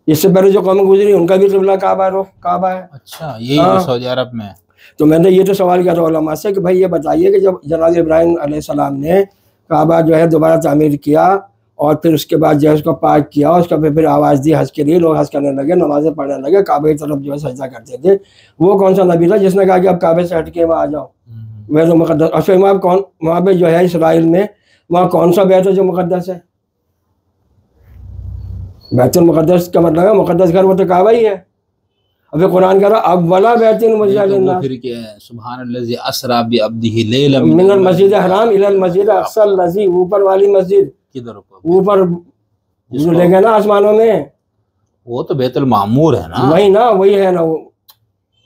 اس سے پہلے جو قوم گزری ان کا بھی قبلہ کعبہ ہے. اچھا یہی سعودی عرب میں. تو میں نے یہ تو سوال کیا تھا علماء سے کہ بھائی یہ بتائیے کہ جب جناب ابراہیم علیہ السلام نے کعبہ جو ہے دوبارہ تعمیر کیا اور پھر اس کے بعد جو ہے اس کو پاک کیا، اس کا پھر آواز دی حج کے لیے، لوگ حج کرنے لگے، نمازیں پڑھنے لگے، کعبے کی طرف جو ہے سجدہ کرتے تھے، وہ کون سا نبی تھا جس نے کہا کہ اب کعبے سے ہٹ کے وہاں آ جاؤ بیت المقدس؟ اور پھر وہاں پہ جو ہے اسرائیل میں وہاں کون سا بیت ہے جو مقدس ہے؟ بیت المقدس کا مطلب ہے مقدس گھر وہ تو کعبہ ہی ہے. ابھی قرآن کہہ رہا اولا بیت وضع تو وہ للناس پھر کہ سبحان الذی اسریٰ بعبدہ لیلا من المسجد الحرام الی المسجد الاقصی الذی، اوپر والی مسجد، کدھر اوپر؟ اوپر جو لے گئے نا آسمانوں میں، وہ تو بیت المعمور ہے نا. وہی نا، وہی ہے نا وہ.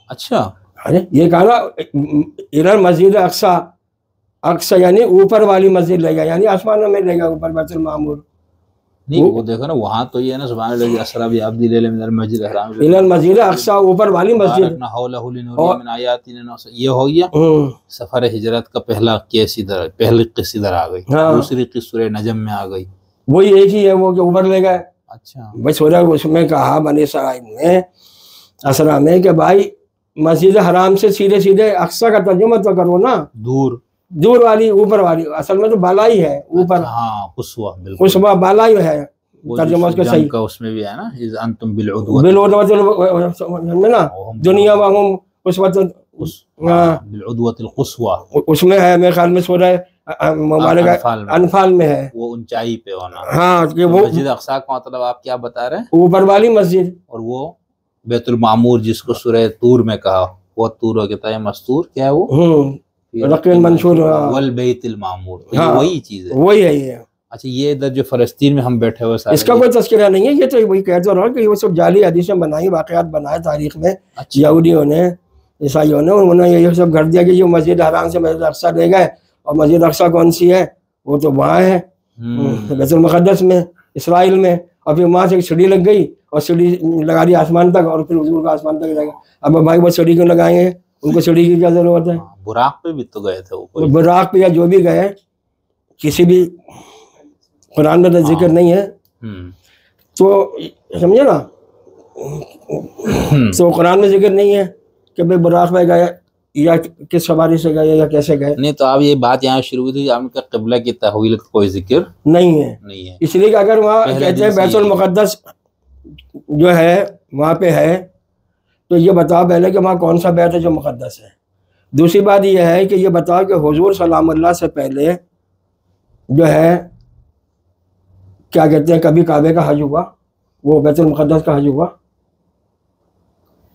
اچھا ارے یہ کہا نا الی المسجد الاقصی، اقصی یعنی اوپر والی مسجد لے گا، یعنی آسمانوں میں لے گا اوپر بیت المعمور. نہیں وہ دیکھو نا وہاں تو یہ ہے نا سبحان الذی اسریٰ بعبدہ لیلا من المسجد الحرام الی المسجد الاقصی، اوپر والی مسجد. بارکنا حولہ لنریہ من آیاتنا. یہ ہو گیا سفر ہجرت کا پہلا کیس ادھر، پہلی قصہ ادھر آ گئی. دوسری قصہ سورہ نجم میں آ گئی. وہی ایک ہی ہے وہ کہ اوپر لے گئے. اچھا بس ہو رہا ہے اس میں کہا بنی اسرائیل نے اسرا میں کہ بھائی مسجد حرام سے سیدھے سیدھے اقصی کا ترجمہ تو کرو نا، دور دور والی اوپر والی، اصل میں تو بالا ہی ہے اوپر. ہاں قصوہ بالکل قصبہ بالا ہی ہے ترجمہ اس کا صحیح. کا اس میں بھی ہے نا اذ انتم بالعدوۃ میں نا دنیا وہم قصوۃ بالعدوۃ القصوى، اس میں ہے میرے خیال میں سورہ مبارکہ انفال میں ہے وہ اونچائی پہ ہونا. ہاں کہ وہ مسجد اقصی کا مطلب آپ کیا بتا رہے ہیں؟ اوپر والی مسجد. اور وہ بیت المعمور جس کو سورہ طور میں کہا، وہ طور و کتاب مستور کیا ہے وہ رقیق منشور والبیت المعمور، وہی چیز ہے. وہی ہے یہ. اچھا یہ ادھر جو فلسطین میں ہم بیٹھے ہوئے اس کا کوئی تذکرہ نہیں ہے، یہ تو وہی کہتے رہا کہ وہ سب جعلی حدیثیں بنائی، واقعات بنائے تاریخ میں. یہودیوں نے، عیسائیوں نے، انہوں نے یہ سب گھڑ دیا کہ یہ مسجد حرام سے مسجد اقصی لے گئے. اور مسجد اقصی کون سی ہے؟ وہ تو وہاں ہے بیت المقدس میں، اسرائیل میں. اور پھر وہاں سے ایک سیڑھی لگ گئی اور سیڑھی لگا دی آسمان تک، اور پھر حضور کا آسمان تک جائے گا. اب بھائی وہ سیڑھی کیوں لگائیں گے؟ ان کو سیڑھی کی کیا ضرورت ہے؟ براق پہ بھی تو گئے تھے وہ، براق پہ یا جو بھی گئے، کسی بھی قرآن میں تو ذکر نہیں ہے. تو سمجھے نا، تو قرآن میں ذکر نہیں ہے کہ بھائی براق پہ گئے یا کس سواری سے گئے یا کیسے گئے. نہیں تو آپ یہ بات یہاں شروع ہوئی تھی، آپ نے کہا قبلہ کی تحویل کا کوئی ذکر نہیں ہے. اس لیے کہ اگر وہاں کہتے ہیں بیت المقدس جو ہے وہاں پہ ہے، تو یہ بتاؤ پہلے کہ وہاں کون سا بیت ہے جو مقدس ہے. دوسری بات یہ ہے کہ یہ بتاؤ کہ حضور سلام اللہ سے پہلے جو ہے کیا کہتے ہیں کبھی کعبے کا حج ہوا، وہ بیت المقدس کا حج ہوا؟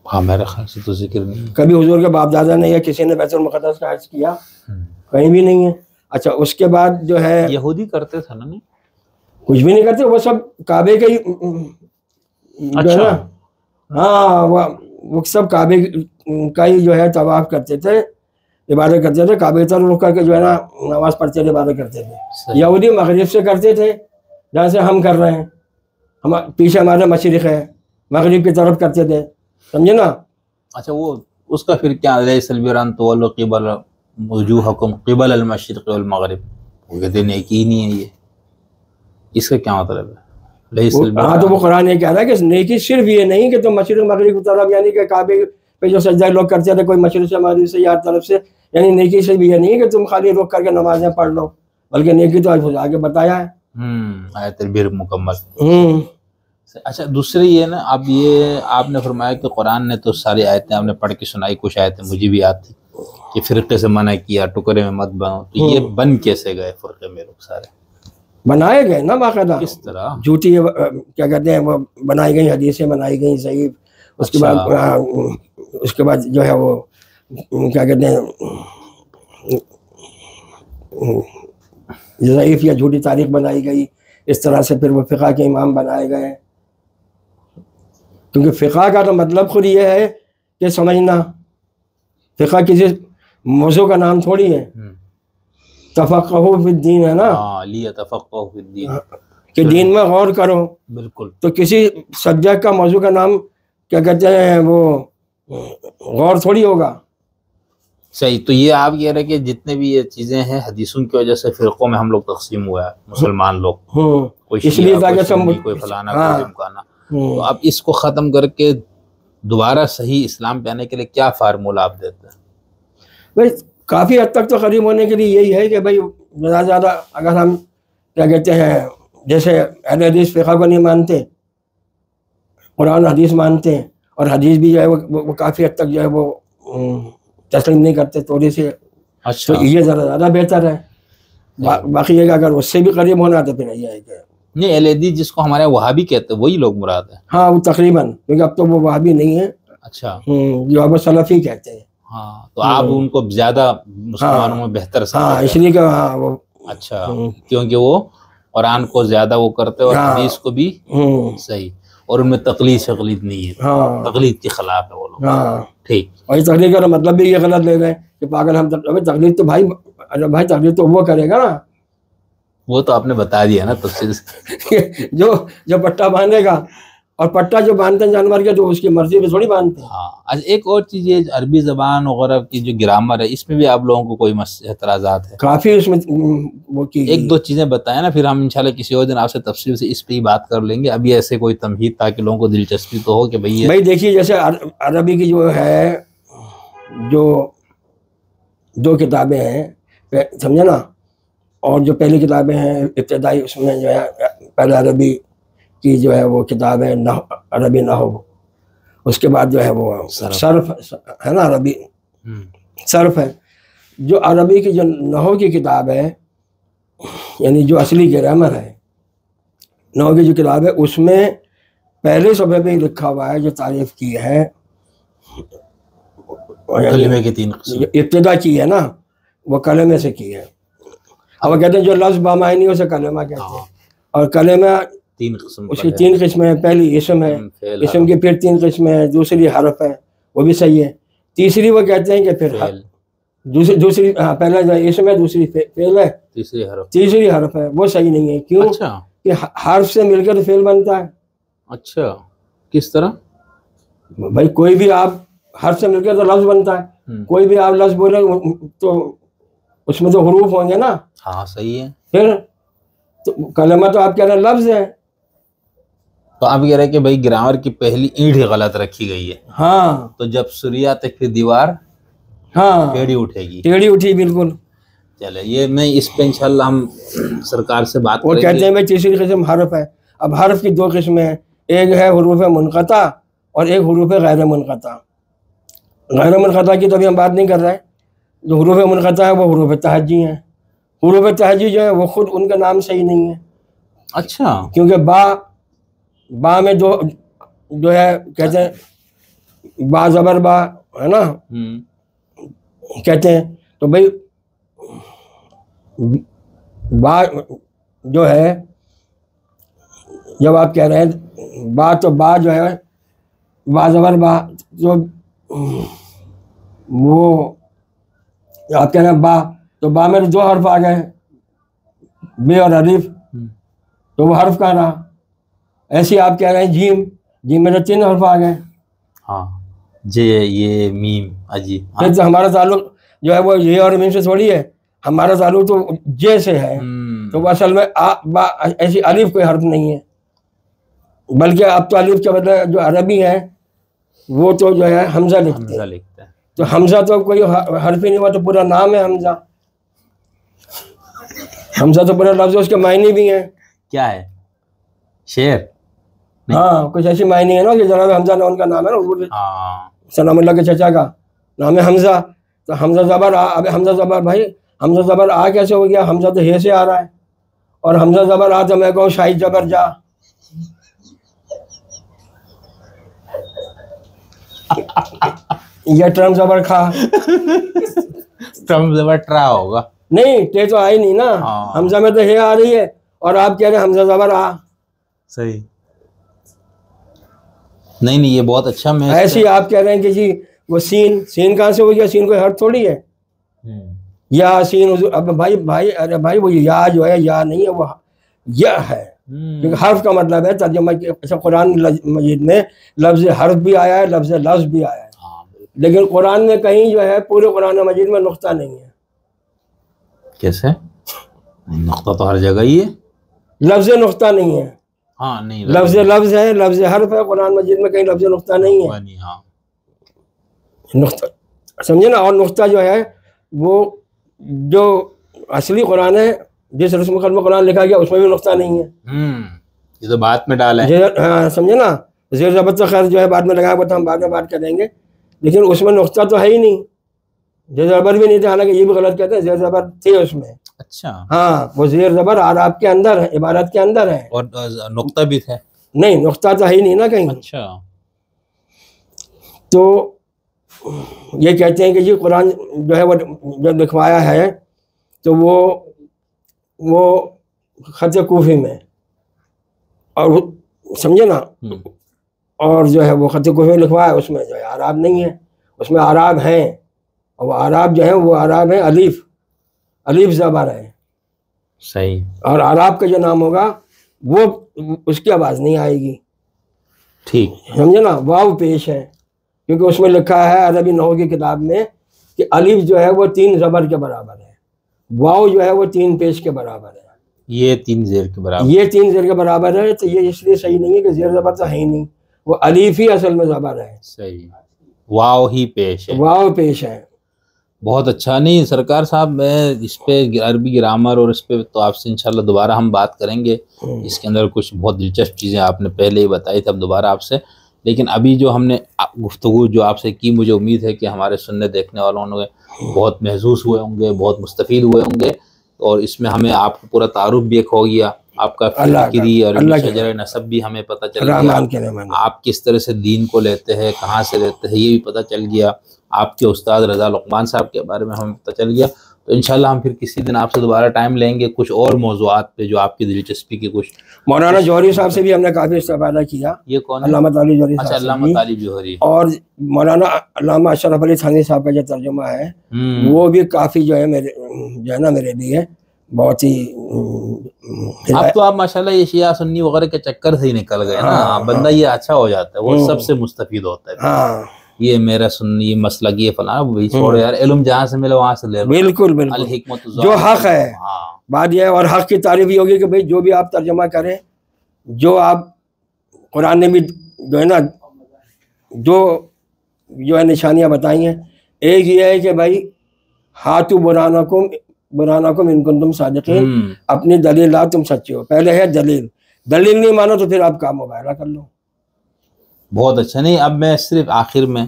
ہاں میرے خیال سے تو ذکر نہیں. کبھی حضور کے باپ دادا نے یا کسی نے بیت المقدس کا حج کیا؟ کہیں بھی نہیں ہے. اچھا اس کے بعد جو ہے یہودی کرتے تھے نا؟ نہیں کچھ بھی نہیں کرتے، وہ سب کعبے کے ہی جو ہے نا، ہاں وہ سب کعبے کا ہی جو ہے طواف کرتے تھے، عبادت کرتے تھے، کعبے تر رک کر کے جو ہے نا نماز پڑھتے تھے، عبادت کرتے تھے. یہودی مغرب سے کرتے تھے جہاں سے ہم کر رہے ہیں، ہم پیچھے ہمارا مشرق ہے، مغرب کی طرف کرتے تھے، سمجھے نا. اچھا وہ اس کا پھر کیا لیس البر ان تولوا قبل وجوہکم قبل المشرق والمغرب، وہ کہتے ہیں نیکی ہی نہیں ہے یہ، اس کا کیا مطلب ہے؟ ہاں تو وہ قرآن یہ کہہ رہا ہے کہ نیکی صرف یہ نہیں کہ تم مشرق مغرب کی طرف، یعنی کہ کعبے پہ جو سجدہ لوگ کرتے تھے کوئی مشرق سے مغرب سے یا طرف سے، یعنی نیکی صرف یہ نہیں کہ تم خالی رک کر کے نمازیں پڑھ لو، بلکہ نیکی تو آگے بتایا ہے. آیت البر مکمل. اچھا دوسرے یہ نا، اب یہ آپ نے فرمایا کہ قرآن نے تو ساری آیتیں آپ نے پڑھ کے سنائی، کچھ آیتیں مجھے بھی یاد تھی کہ فرقے سے منع کیا، ٹکڑے میں مت بنو. تو یہ بن کیسے گئے فرقے میں لوگ سارے؟ بنائے گئے نا باقاعدہ، کس طرح؟ جھوٹی کیا کہتے ہیں وہ بنائی گئی حدیثیں بنائی گئی ضعیف. اس کے بعد جو ہے وہ کیا کہتے ہیں ضعیف یا جھوٹی تاریخ بنائی گئی. اس طرح سے پھر وہ فقہ کے امام بنائے گئے، کیونکہ فقہ کا تو مطلب خود یہ ہے کہ سمجھنا. فقہ کسی موضوع کا نام تھوڑی ہے. تفقہوا فی الدین ہے نا، لیتفقہوا فی الدین، کہ دین میں غور کرو. بالکل. تو کسی سبجیکٹ کا موضوع کا نام کیا کہتے ہیں وہ غور تھوڑی ہوگا. صحیح. تو یہ آپ کہہ رہے کہ جتنے بھی یہ چیزیں ہیں حدیثوں کی وجہ سے فرقوں میں ہم لوگ تقسیم ہوا ہے مسلمان لوگ، کوئی اس لیے شیعہ، کوئی سنی، کوئی فلانا، کوئی ڈمکانا. تو اب اس کو ختم کر کے دوبارہ صحیح اسلام پہ آنے کے لیے کیا فارمولہ آپ دیتے ہیں؟ بھائی کافی حد تک تو قریب ہونے کے لیے یہی ہے کہ بھائی زیادہ زیادہ اگر ہم کیا کہتے ہیں جیسے اہل حدیث فقہ کو نہیں مانتے، قرآن حدیث مانتے ہیں، اور حدیث بھی جو ہے وہ کافی حد تک جو ہے وہ تسلیم نہیں کرتے تھوڑی سی. اچھا تو یہ زیادہ بہتر ہے. باقی یہ کہ اگر اس سے بھی قریب ہونا تو پھر یہ ہے کہ نہیں اہل حدیث جس کو ہمارے وہابی کہتے ہیں وہی لوگ مراد ہیں. ہاں وہ تقریباً، کیونکہ اب تو وہ وہابی نہیں ہے، اچھا جو اب سلفی کہتے ہیں. ہاں تو آپ ان کو زیادہ مسلمانوں میں بہتر ہاں سمجھتے اس لیے کہ ہاں وہ ہیں. اچھا کیونکہ وہ قرآن کو زیادہ وہ کرتے اور حدیث کو بھی صحیح، اور ان میں تقلید شقلید نہیں ہے، ہاں تقلید کے خلاف ہے وہ لوگ. ہاں. ٹھیک. اور اس تقلید کا مطلب بھی یہ غلط لے گئے کہ پاگل ہم تقلید تو بھائی، ارے بھائی تقلید تو وہ کرے گا نا وہ تو آپ نے بتا دیا نا تفصیل سے. جو پٹا باندھے گا، اور پٹا جو باندھتے ہیں جانور کے تو اس کی مرضی پہ تھوڑی باندھتے ہیں. ہاں. اچھا ایک اور چیز یہ عربی زبان وغیرہ کی جو گرامر ہے، اس میں بھی آپ لوگوں کو کوئی اعتراضات ہے؟ کافی اس میں وہ کی ایک دو چیزیں بتائیں نا، پھر ہم انشاءاللہ کسی اور دن آپ سے تفصیل سے اس پہ ہی بات کر لیں گے. ابھی ایسے کوئی تمہید تاکہ لوگوں کو دلچسپی تو ہو کہ بھائی دیکھیے جیسے عربی کی جو ہے جو دو کتابیں ہیں سمجھے نا، اور جو پہلی کتابیں ہیں ابتدائی، اس میں جو ہے پہلے عربی کی جو ہے وہ کتاب ہے عربی نحو، اس کے بعد جو ہے وہ صرف ہے نا، عربی صرف ہے. جو عربی کی جو نحو کی کتاب ہے، یعنی جو اصلی گرامر ہے نحو کی جو کتاب ہے، اس میں پہلے صفحے پہ ہی لکھا ہوا ہے جو تعریف کی ہے، کلمے کی 3 قسم ابتدا کی ہے نا، وہ کلمے سے کی ہے. اب وہ کہتے ہیں جو لفظ بامعنی اسے کلمہ کہتے ہیں، اور کلمہ 3 قسم اس کی 3 قسمیں ہیں. پہلی اسم ہے، اسم کی پھر 3 قسمیں ہیں. دوسری حرف ہے، وہ بھی صحیح ہے. تیسری وہ کہتے ہیں کہ پھر دوسری پہلا جو اسم ہے، دوسری فعل ہے، تیسری حرف ہے. وہ صحیح نہیں ہے. کیوں؟ کہ حرف سے مل کر فعل بنتا ہے. اچھا کس طرح؟ بھائی کوئی بھی آپ حرف سے مل کر تو لفظ بنتا ہے. کوئی بھی آپ لفظ بولے تو اس میں تو حروف ہوں گے نا. ہاں صحیح ہے. پھر تو کلمہ تو آپ کہہ رہے ہیں لفظ ہے. تو آپ کہہ رہے ہیں کہ بھائی گرامر کی پہلی اینٹ ہی غلط رکھی گئی ہے. ہاں تو جب سوریا تک پھر دیوار ہاں ٹیڑھی اٹھے گی. ٹیڑھی اٹھی بالکل. چلے یہ میں اس پہ انشاءاللہ ہم سرکار سے بات کریں گے. وہ کہتے ہیں بھائی تیسری قسم حرف ہے. اب حرف کی 2 قسمیں ہیں، ایک ہے حروف منقطع اور ایک حروف غیر منقطع. غیر منقطع کی تو ابھی ہم بات نہیں کر رہے. جو حروف منقطع ہے وہ حروف تہجی ہیں. حروف تہجی جو ہے وہ خود ان کا نام صحیح نہیں ہے. اچھا کیونکہ با میں جو ہے کہتے ہیں با زبر با ہے نا کہتے ہیں. تو بھائی با جو ہے جب آپ کہہ رہے ہیں با، تو با جو ہے با زبر با، جو وہ آپ کہہ رہے ہیں با، تو با میں 2 حرف آ گئے، بے اور الف، تو وہ حرف کا رہا. ایسے آپ کہہ رہے ہیں جیم، جیم میں تو 3 حرف آ گئے. ہاں جے یہ میم اجی. پھر تو ہمارا تعلق جو ہے وہ یہ اور میم سے تھوڑی ہے، ہمارا تعلق تو جے سے ہے. تو وہ اصل میں ایسی الف کوئی حرف نہیں ہے، بلکہ اب تو الف کے بدلے جو عربی ہے وہ تو جو ہے حمزہ لکھتے ہیں. تو حمزہ تو کوئی حرف ہی نہیں ہوا، تو پورا نام ہے حمزہ. حمزہ تو پورا لفظ ہے، اس کے معنی بھی ہیں. کیا ہے؟ شعر؟ ہاں کچھ ایسی معنی ہے نا کہ جناب حمزہ نے ان کا نام ہے نا، سلام اللہ کے چچا کا نام ہے حمزہ. تو حمزہ زبر اب حمزہ زبر، بھائی حمزہ زبر آ کیسے ہو گیا؟ حمزہ تو ہے سے آ رہا ہے، اور حمزہ زبر آ تو میں کہوں شاہد زبر جا. یہ ٹرم زبر کھا، ٹرم زبر ٹرا ہوگا. نہیں ٹے تو آئی نہیں نا. حمزہ میں تو ہے آ رہی ہے، اور آپ کہہ رہے ہیں حمزہ زبر آ. صحیح نہیں یہ بہت اچھا. میں ایسے ہی آپ کہہ رہے ہیں کہ جی وہ سین کہاں سے ہو گیا؟ سین کوئی حرف تھوڑی ہے. یا سین، اب بھائی ارے بھائی وہ یا جو ہے یا نہیں ہے، وہ یا ہے. کیونکہ حرف کا مطلب ہے ترجمہ. قرآن مجید میں لفظ حرف بھی آیا ہے، لفظ بھی آیا ہے، لیکن قرآن میں کہیں جو ہے پورے قرآن مجید میں نقطہ نہیں ہے. کیسے؟ نقطہ تو ہر جگہ ہی ہے. لفظ نقطہ نہیں ہے. ہاں نہیں، لفظ ہے، لفظ حرف ہے. قرآن مجید میں کہیں لفظ نقطہ نہیں ہے. نقطہ سمجھے نا. اور نقطہ جو ہے وہ جو اصلی قرآن ہے، جس رسم الخط قرآن لکھا گیا اس میں بھی نقطہ نہیں ہے. یہ تو بات میں ڈالا ہے. ہاں سمجھے نا. زیر زبر تو خیر جو ہے بعد میں لگایا ہوا تھا، ہم بعد میں بات کریں گے، لیکن اس میں نقطہ تو ہے ہی نہیں. زیر زبر بھی نہیں تھے، حالانکہ یہ بھی غلط کہتے ہیں، زیر زبر تھے اس میں. اچھا ہاں وہ زیر زبر اعراب کے اندر ہے، عبارت کے اندر ہے، اور نقطہ بھی تھے. نہیں نقطہ تو ہے ہی نہیں نا کہیں. اچھا تو یہ کہتے ہیں کہ یہ قرآن جو ہے وہ جب لکھوایا ہے تو وہ خط کوفی میں، اور سمجھے نا، اور جو ہے وہ خط کوفی میں لکھوایا، اس میں جو ہے اعراب نہیں ہے، اس میں اعراب ہیں، اور وہ اعراب جو ہیں وہ اعراب ہیں الف زبر ہے. صحیح. اور اعراب کا جو نام ہوگا وہ اس کی آواز نہیں آئے گی. ٹھیک. سمجھے نا، واو پیش ہے، کیونکہ اس میں لکھا ہے عربی نحو کی کتاب میں کہ الف جو ہے وہ 3 زبر کے برابر ہے، واو جو ہے وہ 3 پیش کے برابر ہے، یہ 3 زیر کے برابر، یہ 3 زیر کے برابر ہے. تو یہ اس لیے صحیح نہیں ہے کہ زیر زبر تو ہے ہی نہیں، وہ الف ہی اصل میں زبر ہے. صحیح. واو ہی پیش ہے، واو پیش ہے. بہت اچھا. نہیں سرکار صاحب، میں اس پہ عربی گرامر اور اس پہ تو آپ سے انشاءاللہ دوبارہ ہم بات کریں گے. اس کے اندر کچھ بہت دلچسپ چیزیں آپ نے پہلے ہی بتائی تھی، اب دوبارہ آپ سے. لیکن ابھی جو ہم نے گفتگو جو آپ سے کی، مجھے امید ہے کہ ہمارے سننے دیکھنے والوں نے بہت محظوظ ہوئے ہوں گے، بہت مستفید ہوئے ہوں گے. اور اس میں ہمیں آپ کو پورا تعارف بھی ایک ہو گیا، آپ کا فکری اور شجر نسب بھی ہمیں پتہ چل گیا، آپ کس طرح سے دین کو لیتے ہیں، کہاں سے لیتے ہیں، یہ بھی پتہ چل گیا. آپ کے استاد رضا لقمان صاحب کے بارے میں ہمیں پتہ چل گیا. تو انشاءاللہ ہم پھر کسی دن آپ سے دوبارہ ٹائم لیں گے کچھ اور موضوعات پہ جو آپ کی دلچسپی کے کچھ. مولانا جوہری صاحب سے بھی ہم نے کافی استفادہ کیا. یہ کون؟ علامہ طالب جوہری صاحب. اچھا، علامہ طالب جوہری. اور مولانا علامہ اشرف علی تھانوی صاحب کا جو ترجمہ ہے وہ بھی کافی جو ہے میرے لیے بہت ہی. اب تو آپ ماشاءاللہ یہ شیعہ سنی وغیرہ کے چکر سے ہی نکل گئے نا، بندہ یہ اچھا ہو جاتا ہے، وہ سب سے مستفید ہوتا ہے. ہاں، یہ میرا سنی مسلک یہ فلاں، وہی چھوڑو یار، علم جہاں سے ملے وہاں سے لے لو. بالکل بالکل، الحکمت جو حق ہے. بات یہ ہے، اور حق کی تعریف یہ ہوگی کہ بھئی جو بھی آپ ترجمہ کریں، جو آپ قرآن نے بھی جو ہے نا جو ہے نشانیاں بتائی ہیں، ایک یہ ہے کہ بھائی ہاتھو برہانکم ان کنتم صادقین، اپنی دلیل لا، تم سچے ہو. پہلے ہے دلیل نہیں مانو تو پھر آپ کا مباہلہ کر لو. بہت اچھا. نہیں اب میں صرف آخر میں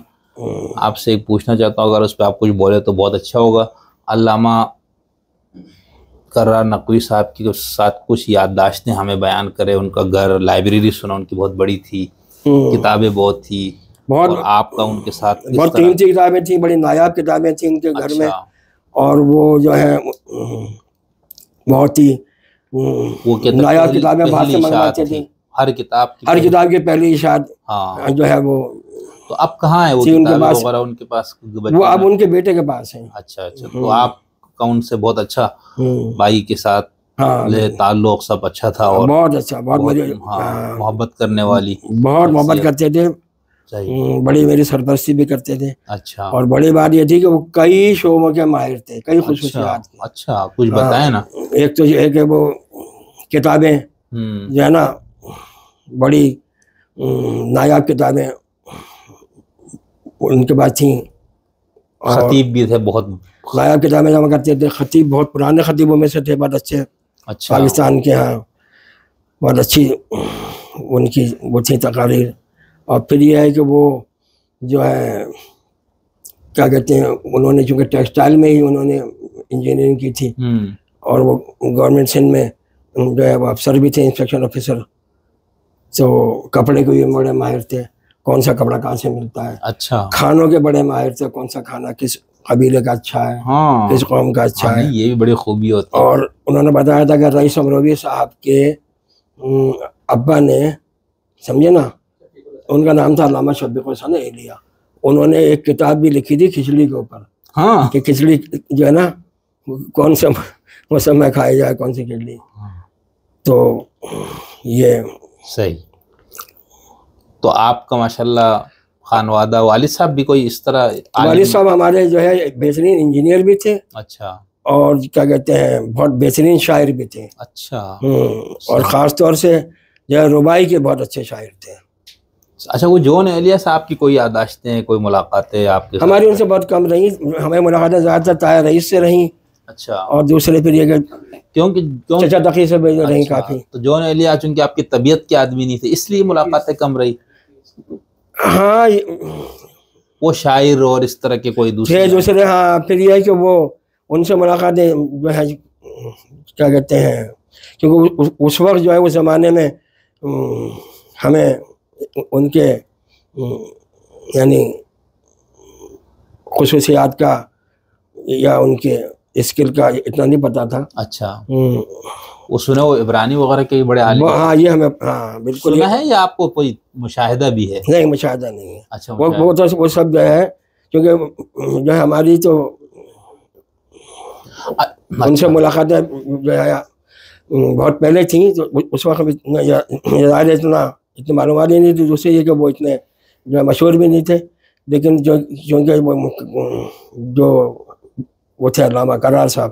آپ سے ایک پوچھنا چاہتا ہوں، اگر اس پہ آپ کچھ بولے تو بہت اچھا ہوگا. علامہ کرار نقوی صاحب کے ساتھ کچھ یادداشتیں ہمیں بیان کرے. ان کا گھر، لائبریری سنا ان کی بہت بڑی تھی، کتابیں بہت تھی، اور آپ کا ان کے ساتھ بہت قیمتی کتابیں تھیں، بڑی نایاب کتابیں تھیں ان کے گھر میں. اور وہ جو ہے بہت ہی نایاب کتابیں باہر سے منگواتے تھے. ہر کتاب کی پہلی اشاعت جو ہے وہ. تو اب کہاں ہے وہ کتابیں وغیرہ ان کے پاس؟ وہ اب ان کے بیٹے کے پاس ہیں. اچھا. تو آپ کا ان سے بہت اچھا بھائی کے ساتھ تعلق سب اچھا تھا، اور بہت اچھا، بہت محبت کرنے والی، بہت محبت کرتے تھے. بڑی میری سرپرستی بھی کرتے تھے. اچھا. اور بڑی بات یہ تھی کہ وہ کئی شعبوں کے ماہر تھے، کئی خصوصیات کے. اچھا، کچھ بتائیں نا. ایک تو یہ ہے کہ وہ کتابیں جو ہے نا بڑی نایاب کتابیں ان کے پاس تھیں. خطیب بھی تھے، بہت نایاب کتابیں جمع کرتے تھے. خطیب بہت پرانے خطیبوں میں سے تھے، بہت اچھے. اچھا. پاکستان کے ہاں بہت اچھی ان کی وہ تھی تقاریر. اور پھر یہ ہے کہ وہ جو ہے کیا کہتے ہیں، انہوں نے چونکہ ٹیکسٹائل میں ہی انہوں نے انجینئرنگ کی تھی، اور وہ گورنمنٹ سندھ میں جو ہے وہ افسر بھی تھے، انسپیکشن آفیسر. تو کپڑے کے بھی بڑے ماہر تھے، کون سا کپڑا کہاں سے ملتا ہے. اچھا. کھانوں کے بڑے ماہر تھے، کون سا کھانا کس قبیلے کا اچھا ہے، کس قوم کا اچھا ہے. یہ بھی بڑی خوبی ہوتی ہے. اور انہوں نے بتایا تھا کہ رئیس امروی صاحب کے ابا نے، سمجھے نا، ان کا نام تھا علامہ شفیق حسن ایلیا. انہوں نے ایک کتاب بھی لکھی تھی کھچڑی کے اوپر، کہ کھچڑی جو ہے نا کون سے موسم میں کھائی جائے، کون سی کھچڑی. تو یہ صحیح. تو آپ کا ماشاءاللہ خانوادہ، والد صاحب بھی کوئی اس طرح؟ والد صاحب ہمارے جو ہے بہترین انجینئر بھی تھے. اچھا. اور کیا کہتے ہیں، بہت بہترین شاعر بھی تھے. اچھا. اور خاص طور سے جو ہے ربائی کے بہت اچھے شاعر تھے. اچھا. وہ جون ایلیا صاحب کی کوئی یادداشتیں، کوئی ملاقاتیں آپ کے؟ ہماری ان سے بہت کم رہیں. ہمیں ملاقاتیں زیادہ تر طاہر رئیس سے رہیں. اچھا. اور دوسرے پھر یہ کہ چچا تقی سے رہیں کافی. تو جون ایلیا چونکہ آپ کی طبیعت کے آدمی نہیں تھے، اس لیے ملاقاتیں کم رہی. ہاں، وہ شاعر اور اس طرح کے کوئی دوسرے. ہاں، پھر یہ ہے کہ وہ ان سے ملاقاتیں جو ہے کیا کہتے ہیں، کیونکہ اس وقت جو ہے اس زمانے میں ہمیں ان کے یعنی خصوصیات کا یا ان کے اسکل کا اتنا نہیں پتہ تھا. اچھا وہ سنا وہ عبرانی وغیرہ کے بڑے عالم؟ ہاں یہ ہمیں ہاں بالکل سنا ہے یا آپ کو کوئی مشاہدہ بھی ہے؟ نہیں مشاہدہ نہیں ہے. اچھا وہ سب جو ہے کیونکہ جو ہے ہماری تو ان سے ملاقاتیں جو ہے بہت پہلے تھیں، تو اس وقت اتنی معلومات ہی نہیں تھی. دوسرے یہ کہ وہ اتنے جو ہے مشہور بھی نہیں تھے، لیکن چونکہ جو وہ تھے علامہ کرار صاحب،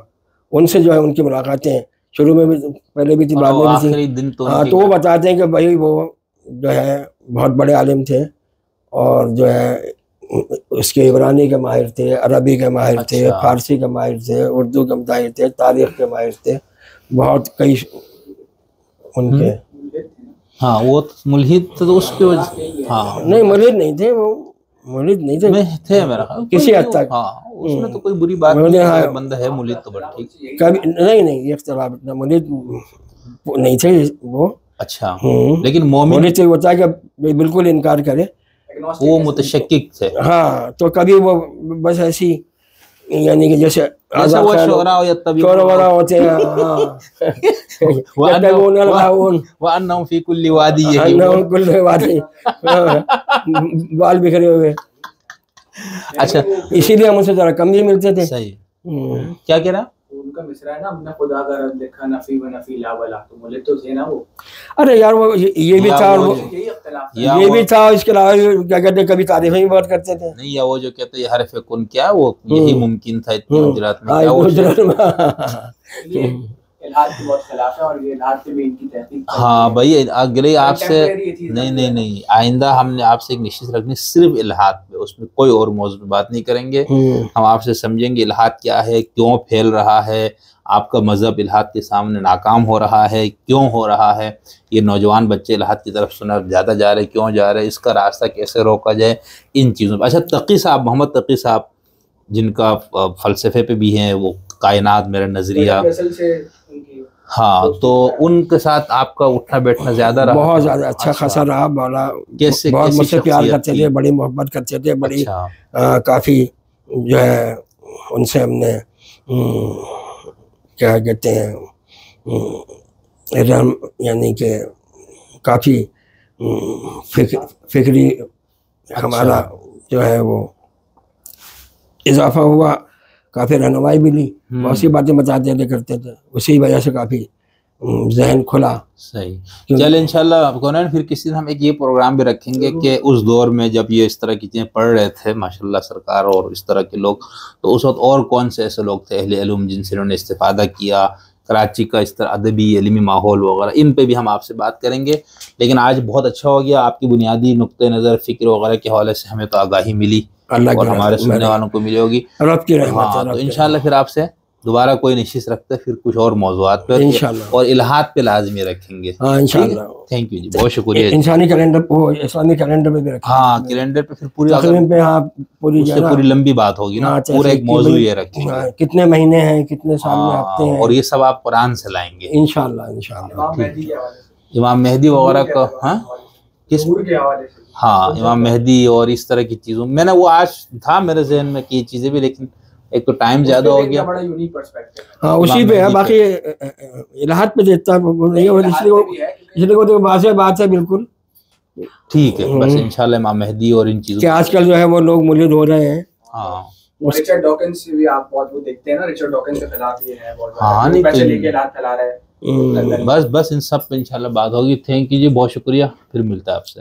ان سے جو ہے ان کی ملاقاتیں شروع میں بھی پہلے بھی تھی، بعد میں بھی تھی. ہاں تو وہ بتاتے ہیں کہ بھائی وہ جو ہے بہت بڑے عالم تھے، اور جو ہے اس کے عبرانی کے ماہر تھے، عربی کے ماہر تھے، فارسی کے ماہر تھے، اردو کے ماہر تھے، تاریخ کے ماہر تھے، بہت کئی ان کے. ہاں وہ ملحد تھے تو اس کی وجہ. ہاں نہیں ملحد نہیں تھے، وہ ملحد نہیں تھے میرا خیال کسی حد تک. ہاں اس میں تو کوئی بری بات نہیں، بندہ ہے ملحد تو بڑا ٹھیک. کبھی نہیں یہ اختلاف اتنا ملحد نہیں تھے وہ. اچھا لیکن مومن ملحد سے ہوتا ہے کہ بالکل انکار کرے، وہ متشکک تھے. ہاں تو کبھی وہ بس ایسی یعنی کہ جیسے ہوتے ہیں وَأَنَّهُمْ فِي كُلِّ وَادٍ بال بکھرے ہوئے. اچھا اسی لیے ہم ان سے ذرا کم ہی ملتے تھے. صحیح. کیا کہہ رہا ان کا مصرع ہے نا، ہم نے خدا کا رد لکھا نفی و نفی لا ولا، تو مولد تو تھے نا وہ. ارے یار وہ یہ بھی تھا، یہ بھی تھا. اس کے علاوہ کیا کہتے کبھی تعریفیں بھی بہت کرتے تھے. نہیں یا وہ جو کہتے ہیں حرف کن، کیا وہ یہی ممکن تھا اتنے حجرات میں؟ کیا وہ الہاد کے بہت خلاف ہے، اور یہ الہاد سے بھی ان کی تحقیق. ہاں بھائی اگلے آپ سے نہیں آئندہ ہم نے آپ سے ایک نشست رکھنی صرف الہاد پہ، اس میں کوئی اور موضوع پہ بات نہیں کریں گے. ہم آپ سے سمجھیں گے الہاد کیا ہے، کیوں پھیل رہا ہے، آپ کا مذہب الہاد کے سامنے ناکام ہو رہا ہے، کیوں ہو رہا ہے، یہ نوجوان بچے الہاد کی طرف سنا زیادہ جا رہے، کیوں جا رہے، اس کا راستہ کیسے روکا جائے، ان چیزوں پہ. اچھا تقی صاحب، محمد تقی صاحب جن کا فلسفے پہ بھی ہیں، وہ کائنات میرا نظریہ، ہاں تو ان کے ساتھ آپ کا اٹھنا بیٹھنا زیادہ رہا؟ بہت زیادہ اچھا خاصا رہا. بہت مجھ سے پیار کرتے تھے، بڑی محبت کرتے تھے، بڑی کافی جو ہے ان سے ہم نے کیا کہتے ہیں یعنی کہ کافی فکری ہمارا جو ہے وہ اضافہ ہوا، کافی رہنمائی بھی لی، بہت سی باتیں بتاتے تھے کرتے تھے، اسی وجہ سے کافی ذہن کھلا. صحیح. چل انشاءاللہ کونین پھر کسی دن ہم ایک یہ پروگرام بھی رکھیں گے کہ اس دور میں جب یہ اس طرح کی چیزیں پڑھ رہے تھے ماشاءاللہ سرکار اور اس طرح کے لوگ، تو اس وقت اور کون سے ایسے لوگ تھے اہل علم جن سے انہوں نے استفادہ کیا، کراچی کا اس طرح ادبی علمی ماحول وغیرہ، ان پہ بھی ہم آپ سے بات کریں گے. لیکن آج بہت اچھا ہو گیا، آپ کی بنیادی نقطۂ نظر فکر وغیرہ کے حوالے سے ہمیں تو آگاہی ملی اور ہمارے سننے والوں کو ملی ہوگی. ہاں تو انشاءاللہ پھر آپ سے دوبارہ کوئی نشست رکھتے پھر کچھ اور موضوعات پہ اور الہاد پہ لازمی رکھیں گے. ہاں انشاءاللہ. تھینک یو جی، بہت شکریہ. انسانی کیلنڈر وہ اسلامی کیلنڈر پہ بھی رکھیں. ہاں کیلنڈر پہ پھر پوری تقریباً پہ ہاں پوری لمبی بات ہوگی نا، پورا ایک موضوع یہ رکھیں گے، کتنے مہینے ہیں، کتنے سال میں ہفتے ہیں، اور یہ سب آپ قرآن سے لائیں گے انشاءاللہ. امام مہدی وغیرہ کا ہاں کس ہاں امام مہدی اور اس طرح کی چیزوں میں نے وہ آج تھا میرے ذہن میں کہ یہ چیزیں بھی، لیکن ایک تو ٹائم زیادہ ہو گیا. ہاں اسی پہ ہے، باقی الہاد پہ دیتا اس لیے وہ واضح بات ہے بالکل. ٹھیک ہے بس انشاءاللہ امام مہدی اور ان چیزوں کہ آج کل جو ہے وہ لوگ مولد ہو رہے ہیں. ہاں رچرڈ ڈاکنز بھی آپ بہت وہ دیکھتے ہیں نا، رچرڈ ڈاکنز کے خلاف یہ ہے بہت ہاں نہیں پیسے لے کے الہاد پھیلا رہے ہیں. بس ان سب پہ انشاءاللہ بات ہوگی. تھینک یو جی، بہت شکریہ، پھر ملتا ہے آپ سے.